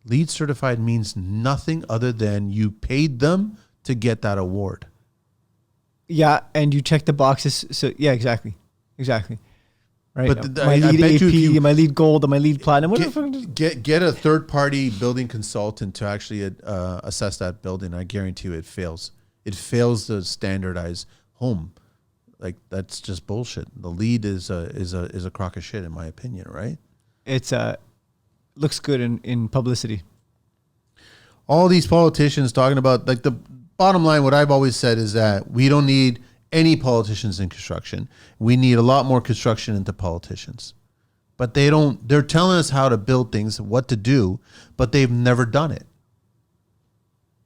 LEED certified means nothing other than you paid them to get that award. Yeah, and you check the boxes. So yeah, exactly. Right. But my I lead bet AP, you my lead gold, and my lead platinum. Get a third party building consultant to actually assess that building. I guarantee you it fails. It fails to standardize home. Like that's just bullshit. The LEED is a crock of shit in my opinion, right? It's looks good in publicity. All these politicians talking about, like, the bottom line, what I've always said is that we don't need any politicians in construction. We need a lot more construction into politicians. But they're telling us how to build things, what to do, but they've never done it.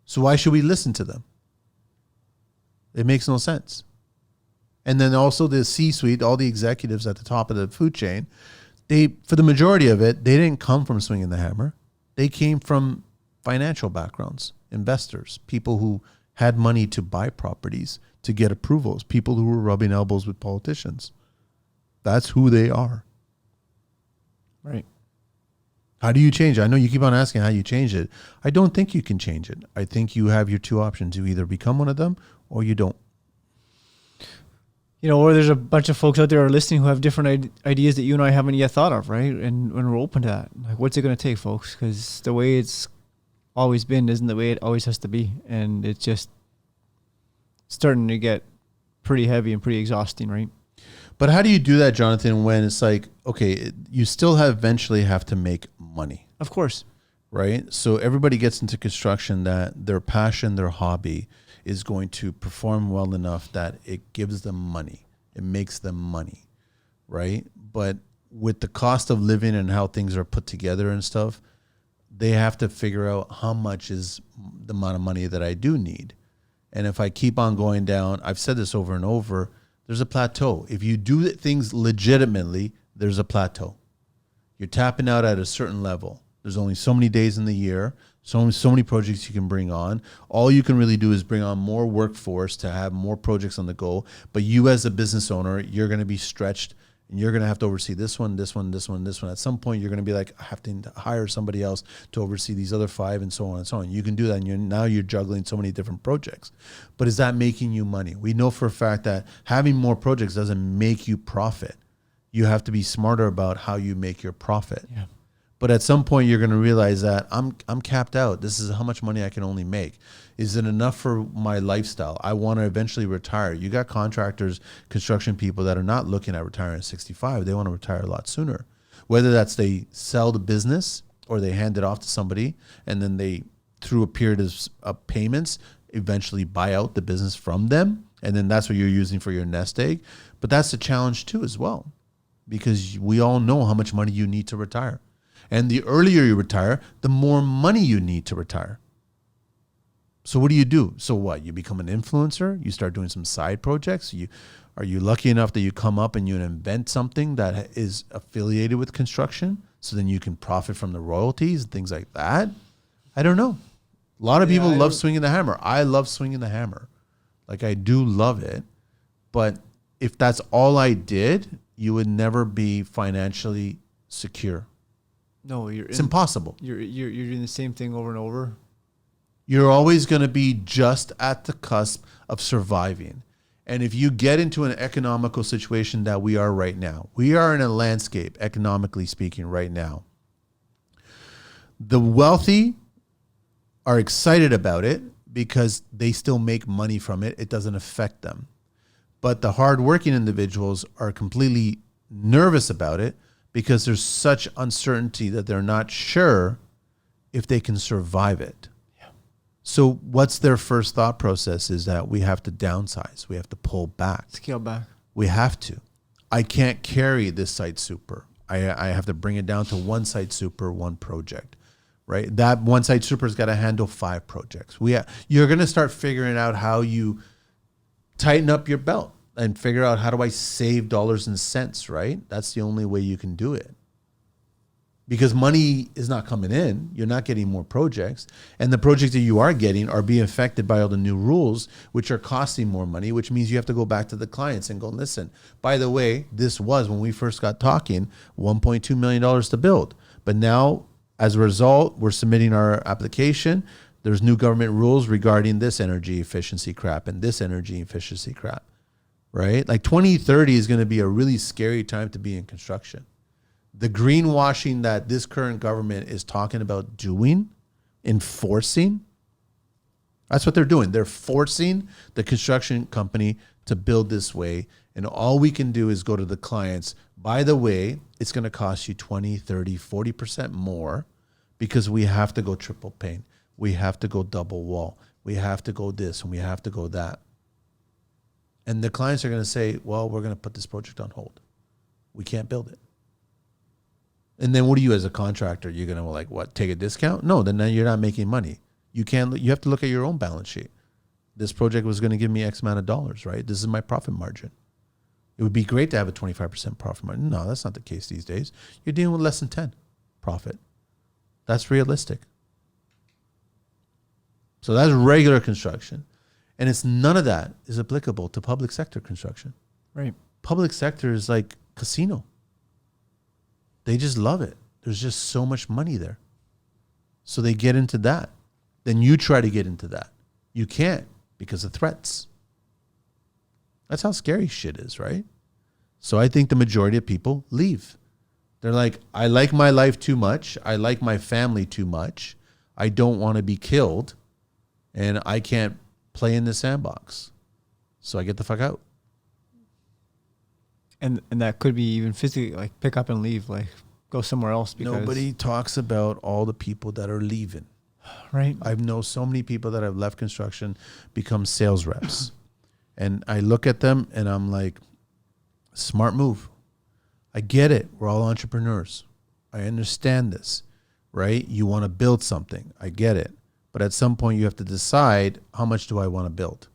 So why should we listen to them? It makes no sense. And then also the C-suite, all the executives at the top of the food chain, for the majority of it, they didn't come from swinging the hammer. They came from financial backgrounds, investors, people who had money to buy properties, to get approvals, people who were rubbing elbows with politicians. That's who they are. Right. How do you change it? I know you keep on asking how you change it. I don't think you can change it. I think you have your two options. You either become one of them or you don't. Or there's a bunch of folks out there who are listening who have different ideas that you and I haven't yet thought of, right? And when we're open to that, like, what's it going to take, folks? Because the way it's always been isn't the way it always has to be. And it's just starting to get pretty heavy and pretty exhausting, right? But how do you do that, Jonathan, when it's like, okay, you still eventually have to make money, Of course. right? So everybody gets into construction that their passion, their hobby is going to perform well enough that it gives them money. It makes them money, right? But with the cost of living and how things are put together and stuff, they have to figure out how much is the amount of money that I do need. And if I keep on going down, I've said this over and over, there's a plateau. If you do things legitimately, there's a plateau. You're tapping out at a certain level. There's only so many days in the year, so many projects you can bring on. All you can really do is bring on more workforce to have more projects on the go. But you as a business owner, you're going to be stretched and you're going to have to oversee this one, this one, this one, this one. At some point, you're going to be like, I have to hire somebody else to oversee these other 5 and so on and so on. You can do that, and now you're juggling so many different projects. But is that making you money? We know for a fact that having more projects doesn't make you profit. You have to be smarter about how you make your profit. Yeah. But at some point, you're going to realize that I'm capped out. This is how much money I can only make. Is it enough for my lifestyle? I want to eventually retire. You got contractors, construction people that are not looking at retiring at 65. They want to retire a lot sooner. Whether that's they sell the business or they hand it off to somebody and then they, through a period of payments, eventually buy out the business from them. And then that's what you're using for your nest egg. But that's the challenge too as well, because we all know how much money you need to retire. And the earlier you retire, the more money you need to retire. So what do? So what? You become an influencer? You start doing some side projects? Are you lucky enough that you come up and you invent something that is affiliated with construction so then you can profit from the royalties and things like that? I don't know. A lot of people love swinging the hammer. I love swinging the hammer. Like, I do love it. But if that's all I did, you would never be financially secure. No, it's impossible. You're doing the same thing over and over. You're always going to be just at the cusp of surviving. And if you get into an economical situation that we are right now, we are in a landscape, economically speaking, right now. The wealthy are excited about it because they still make money from it. It doesn't affect them. But the hardworking individuals are completely nervous about it because there's such uncertainty that they're not sure if they can survive it. Yeah. So what's their first thought process is that we have to downsize. We have to pull back. Scale back. We have to. I can't carry this site super. I have to bring it down to one site super, one project, right? That one site super's got to handle 5 projects. You're going to start figuring out how you tighten up your belt and figure out, how do I save dollars and cents, right? That's the only way you can do it. Because money is not coming in. You're not getting more projects. And the projects that you are getting are being affected by all the new rules, which are costing more money, which means you have to go back to the clients and go, listen, by the way, this was, when we first got talking, $1.2 million to build. But now, as a result, we're submitting our application. There's new government rules regarding this energy efficiency crap and this energy efficiency crap. Right? Like 2030 is going to be a really scary time to be in construction. The greenwashing that this current government is talking about doing, enforcing, that's what they're doing. They're forcing the construction company to build this way. And all we can do is go to the clients. By the way, it's going to cost you 20, 30, 40% more because we have to go triple pane. We have to go double wall. We have to go this and we have to go that. And the clients are going to say, well, we're going to put this project on hold. We can't build it. And then what do you as a contractor? You're going to like, what, take a discount? No, then you're not making money. You have to look at your own balance sheet. This project was going to give me X amount of dollars, right? This is my profit margin. It would be great to have a 25% profit margin. No, that's not the case these days. You're dealing with less than 10 profit. That's realistic. So that's regular construction. And it's none of that is applicable to public sector construction. Right. Public sector is like casino. They just love it. There's just so much money there. So they get into that. Then you try to get into that. You can't because of threats. That's how scary shit is, right? So I think the majority of people leave. They're like, I like my life too much. I like my family too much. I don't want to be killed. And I can't play in the sandbox. So I get the fuck out. and that could be even physically, like pick up and leave, like go somewhere else. Because Nobody talks about all the people that are leaving. Right. I've known so many people that have left construction, become sales reps. And I look at them and I'm like, smart move. I get it. We're all entrepreneurs. I understand this, right? You want to build something. I get it. But at some point you have to decide, how much do I want to build,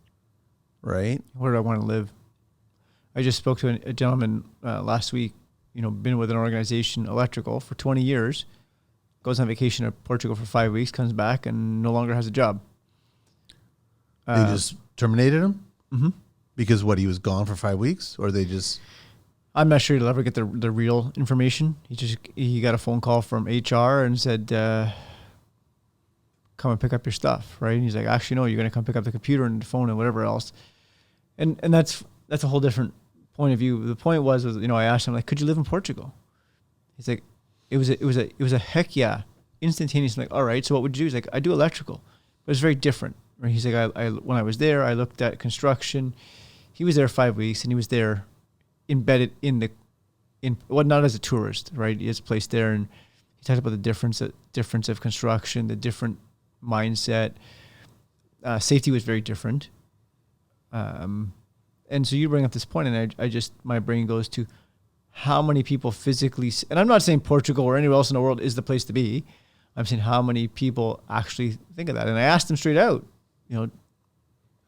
right? Where do I want to live? I just spoke to a gentleman last week, been with an organization, electrical, for 20 years, goes on vacation to Portugal for 5 weeks, comes back and no longer has a job. They just terminated him? Mm-hmm. Because what, he was gone for 5 weeks? Or they just... I'm not sure he'll ever get the real information. He got a phone call from HR and said, come and pick up your stuff, right? And he's like, actually, no, you're going to come pick up the computer and the phone and whatever else. And that's a whole different point of view. The point was, I asked him, like, could you live in Portugal? He's like, it was a heck yeah, instantaneous. I'm like, all right, so what would you do? He's like, I do electrical, but it's very different. Right? He's like, I when I was there, I looked at construction. He was there 5 weeks, and he was there embedded not as a tourist, right? He has a place there, and he talked about the difference of construction, the different mindset. Safety was very different. And so you bring up this point, and I just, my brain goes to how many people physically, and I'm not saying Portugal or anywhere else in the world is the place to be. I'm saying how many people actually think of that. And I asked him straight out,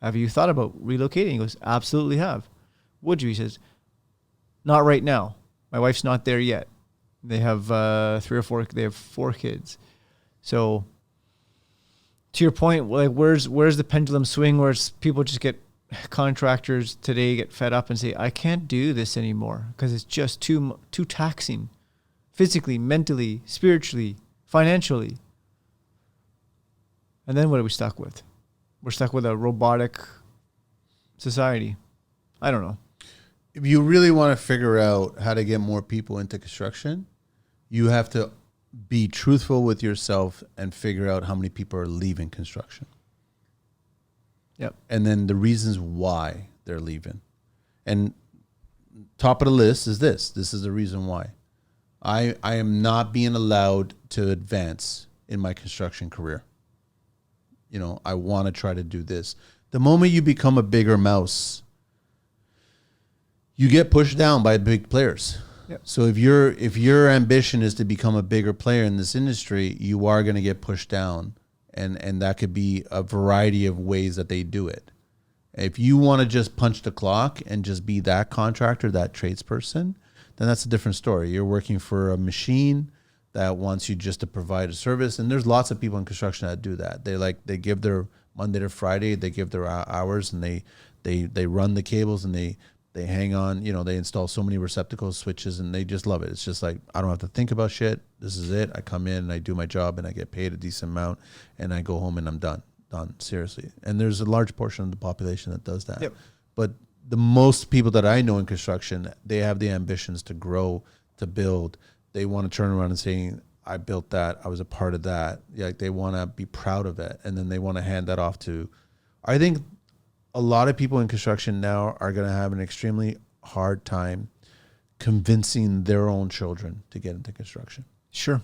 have you thought about relocating? He goes, absolutely have. Would you? He says, not right now. My wife's not there yet. They have they have 4 kids. So to your point, like where's the pendulum swing where people just contractors today get fed up and say, I can't do this anymore because it's just too taxing, physically, mentally, spiritually, financially. And then what are we stuck with? We're stuck with a robotic society. I don't know. If you really want to figure out how to get more people into construction, you have to be truthful with yourself and figure out how many people are leaving construction. Yep. And then the reasons why they're leaving. And top of the list is this. This is the reason why. I am not being allowed to advance in my construction career. I want to try to do this. The moment you become a bigger mouse, you get pushed down by big players. Yep. So if your ambition is to become a bigger player in this industry, you are going to get pushed down. And that could be a variety of ways that they do it. If you want to just punch the clock and just be that contractor, that tradesperson, then that's a different story. You're working for a machine that wants you just to provide a service. And there's lots of people in construction that do that. They give their Monday to Friday, they give their hours, and they run the cables, and they hang on, they install so many receptacles, switches, and they just love it. It's just like, I don't have to think about shit. This is it. I come in and I do my job and I get paid a decent amount and I go home and I'm done, seriously. And there's a large portion of the population that does that. Yep. But the most people that I know in construction, they have the ambitions to grow, to build. They want to turn around and say, I built that. I was a part of that. Like they want to be proud of it. And then they want to hand that off to, I think, a lot of people in construction now are going to have an extremely hard time convincing their own children to get into construction. Sure.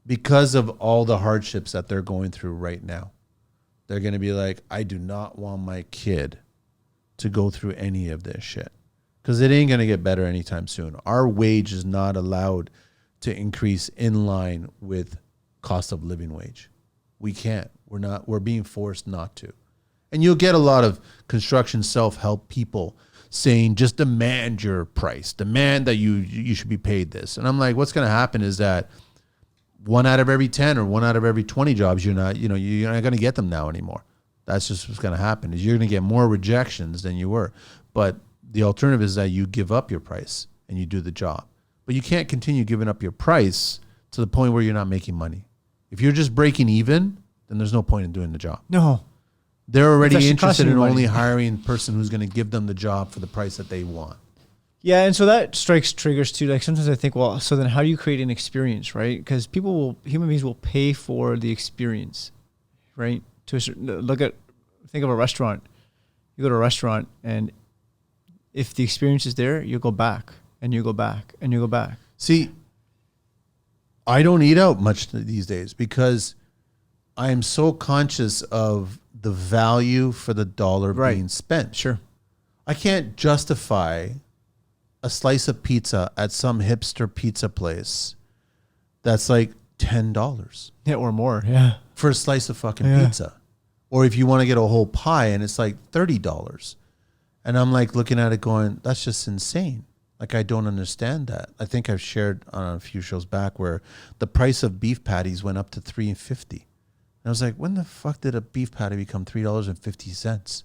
Because of all the hardships that they're going through right now. They're going to be like, I do not want my kid to go through any of this shit. Because it ain't going to get better anytime soon. Our wage is not allowed to increase in line with cost of living wage. We can't. We're being forced not to. And you'll get a lot of construction self-help people saying, just demand your price, demand that you should be paid this. And I'm like, what's going to happen is that 1 out of every 10 or 1 out of every 20 jobs, you're not going to get them now anymore. That's just what's going to happen is you're going to get more rejections than you were. But the alternative is that you give up your price and you do the job. But you can't continue giving up your price to the point where you're not making money. If you're just breaking even, then there's no point in doing the job. No. They're already It's actually interested costing in you money. only hiring a person who's going to give them the job for the price that they want. Yeah, and so that strikes triggers too. Like sometimes I think, well, so then how do you create an experience, right? Because human beings will pay for the experience, right? Think of a restaurant. You go to a restaurant and if the experience is there, you go back and you go back and you go back. See, I don't eat out much these days because I am so conscious of the value for the dollar being spent. Sure. I can't justify a slice of pizza at some hipster pizza place that's like $10. Yeah, or more. Yeah. For a slice of fucking pizza. Or if you want to get a whole pie and it's like $30. And I'm like looking at it going, that's just insane. Like, I don't understand that. I think I've shared on a few shows back where the price of beef patties went up to $3.50. And I was like, when the fuck did a beef patty become $3.50?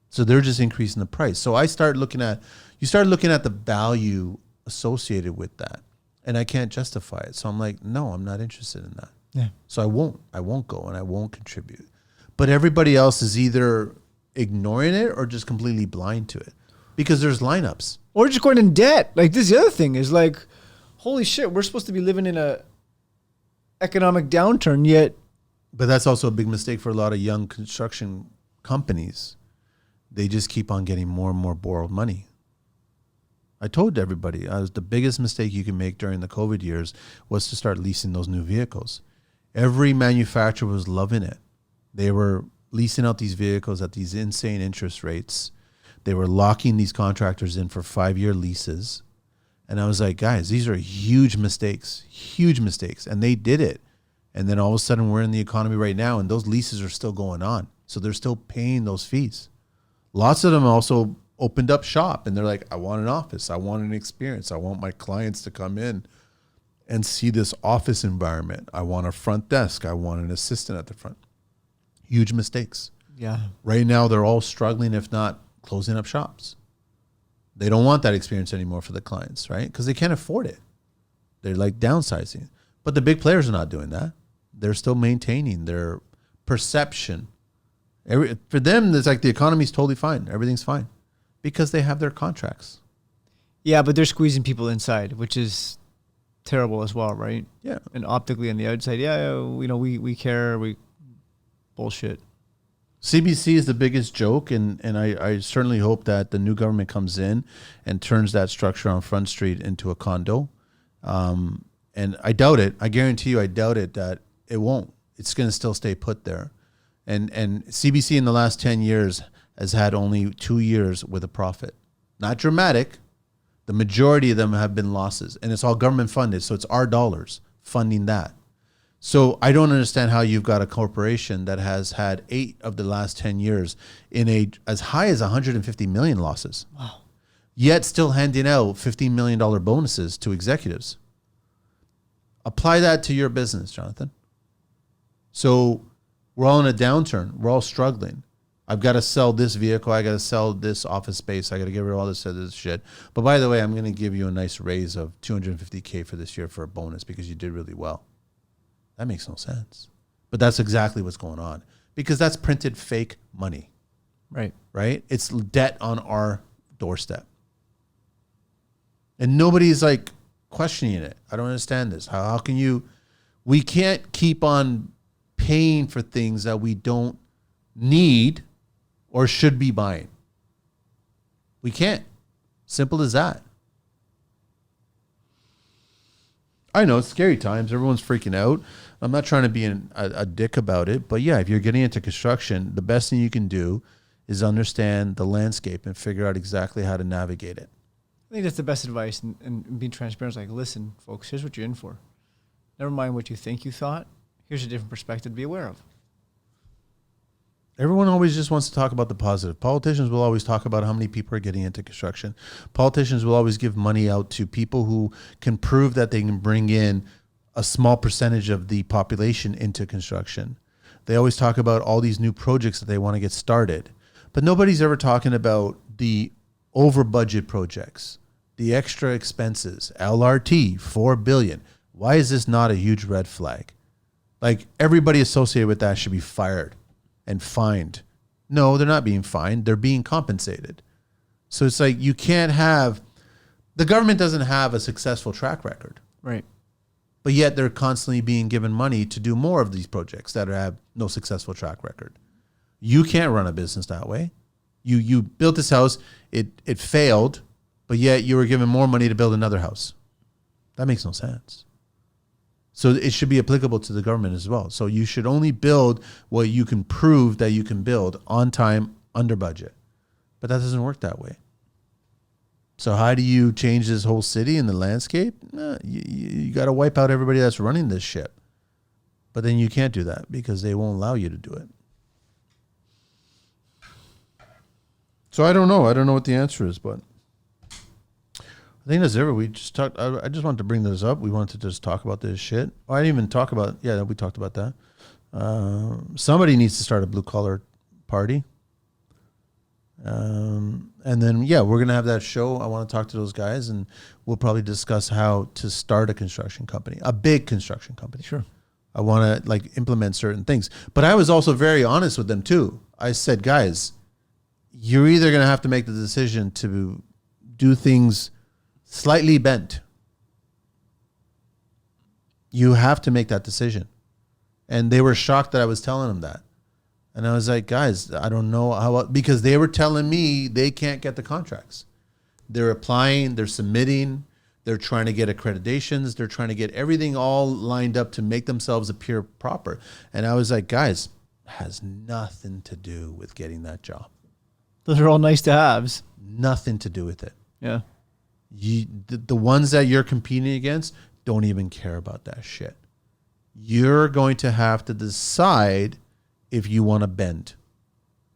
So they're just increasing the price. So you start looking at the value associated with that. And I can't justify it. So I'm like, no, I'm not interested in that. Yeah. So I won't go and I won't contribute. But everybody else is either ignoring it or just completely blind to it because there's lineups. Or just going in debt. Like, this is the other thing is like, holy shit, we're supposed to be living in a economic downturn yet. But that's also a big mistake for a lot of young construction companies. They just keep on getting more and more borrowed money. I told everybody, the biggest mistake you can make during the COVID years was to start leasing those new vehicles. Every manufacturer was loving it. They were leasing out these vehicles at these insane interest rates. They were locking these contractors in for 5-year leases. And I was like, guys, these are huge mistakes. And they did it. And then all of a sudden we're in the economy right now and those leases are still going on. So they're still paying those fees. Lots of them also opened up shop and they're like, I want an office. I want an experience. I want my clients to come in and see this office environment. I want a front desk. I want an assistant at the front. Huge mistakes. Yeah. Right now they're all struggling, if not closing up shops. They don't want that experience anymore for the clients, right? Because they can't afford it. They're like downsizing. But the big players are not doing that. They're still maintaining their perception. For them, it's like the economy's totally fine. Everything's fine because they have their contracts. Yeah, but they're squeezing people inside, which is terrible as well, right? Yeah. And optically on the outside, we care, bullshit. CBC is the biggest joke, and I certainly hope that the new government comes in and turns that structure on Front Street into a condo. And I doubt it. I guarantee you I doubt it that it won't. It's going to still stay put there. And CBC in the last 10 years has had only 2 years with a profit. Not dramatic. The majority of them have been losses. And it's all government funded, so it's our dollars funding that. So I don't understand how you've got a corporation that has had 8 of the last 10 years in as high as 150 million losses. Wow. Yet still handing out $15 million bonuses to executives. Apply that to your business, Jonathan. So we're all in a downturn. We're all struggling. I've got to sell this vehicle. I got to sell this office space. I got to get rid of all this shit. But by the way, I'm going to give you a nice raise of $250K for this year for a bonus because you did really well. That makes no sense. But that's exactly what's going on because that's printed fake money. Right. Right? It's debt on our doorstep. And nobody's like questioning it. I don't understand this. How can we can't keep on paying for things that we don't need or should be buying. We can't. Simple as that. I know it's scary times. Everyone's freaking out. I'm not trying to be a dick about it, but yeah, if you're getting into construction, the best thing you can do is understand the landscape and figure out exactly how to navigate it. I think that's the best advice, and being transparent is like, listen, folks, here's what you're in for. Never mind what you think you thought. Here's a different perspective to be aware of. Everyone always just wants to talk about the positive. Politicians will always talk about how many people are getting into construction. Politicians will always give money out to people who can prove that they can bring in a small percentage of the population into construction. They always talk about all these new projects that they want to get started. But nobody's ever talking about the over budget projects, the extra expenses, LRT, $4 billion. Why is this not a huge red flag? Like, everybody associated with that should be fired and fined. No, they're not being fined. They're being compensated. So it's like you can't have, the government doesn't have a successful track record. Right. But yet they're constantly being given money to do more of these projects that have no successful track record. You can't run a business that way. You built this house, it failed, but yet you were given more money to build another house. That makes no sense. So it should be applicable to the government as well. So you should only build what you can prove that you can build on time, under budget. But that doesn't work that way. So how do you change this whole city and the landscape? You got to wipe out everybody that's running this ship. But then you can't do that because they won't allow you to do it. So I don't know. I don't know what the answer is, but I think that's everything. We just talked. I just wanted to bring this up. We wanted to just talk about this shit. Oh, I didn't even talk about. Yeah, we talked about that. Somebody needs to start a blue collar party. And then we're gonna have that show. I want to talk to those guys, and we'll probably discuss how to start a construction company, a big construction company. Sure. I want to implement certain things, but I was also very honest with them too. I said, guys, you're either gonna have to make the decision to do things slightly bent. You have to make that decision. And they were shocked that I was telling them that. And I was like, guys, I don't know how, because they were telling me they can't get the contracts. They're applying, they're submitting, they're trying to get accreditations, they're trying to get everything all lined up to make themselves appear proper. And I was like, guys, it has nothing to do with getting that job. Those are all nice to haves. Nothing to do with it. Yeah. The ones that you're competing against don't even care about that shit. You're going to have to decide if you want to bend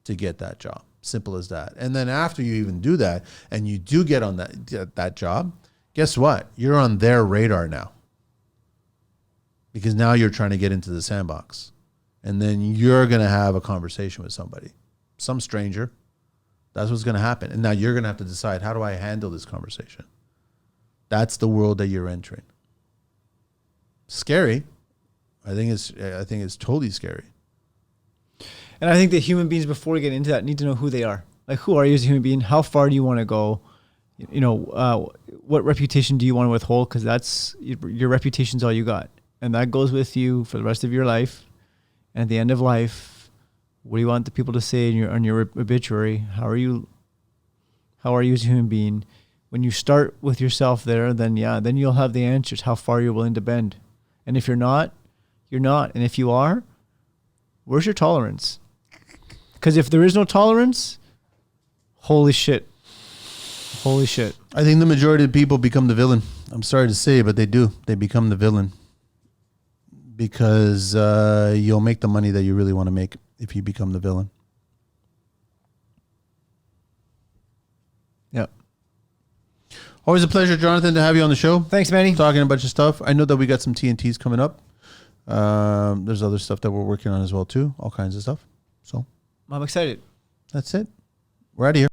to get that job. Simple as that. And then after you even do that and you do get on that job, guess what? You're on their radar now. Because now you're trying to get into the sandbox. And then you're going to have a conversation with somebody, some stranger. That's what's going to happen. And now you're going to have to decide, how do I handle this conversation? That's the world that you're entering. Scary. I think it's totally scary. And I think that human beings, before we get into that, need to know who they are. Like, who are you as a human being? How far do you want to go? What reputation do you want to withhold? Because that's your reputation's all you got. And that goes with you for the rest of your life. And at the end of life, what do you want the people to say on your obituary? How are you as a human being? When you start with yourself there, then you'll have the answers, how far you're willing to bend. And if you're not, you're not. And if you are, where's your tolerance? Because if there is no tolerance, holy shit. Holy shit. I think the majority of people become the villain. I'm sorry to say, but they do. They become the villain. Because you'll make the money that you really want to make if you become the villain. Yeah. Always a pleasure, Jonathan, to have you on the show. Thanks, Manny. Talking a bunch of stuff. I know that we got some TNTs coming up. There's other stuff that we're working on as well, too. All kinds of stuff. So I'm excited. that's it. We're out of here.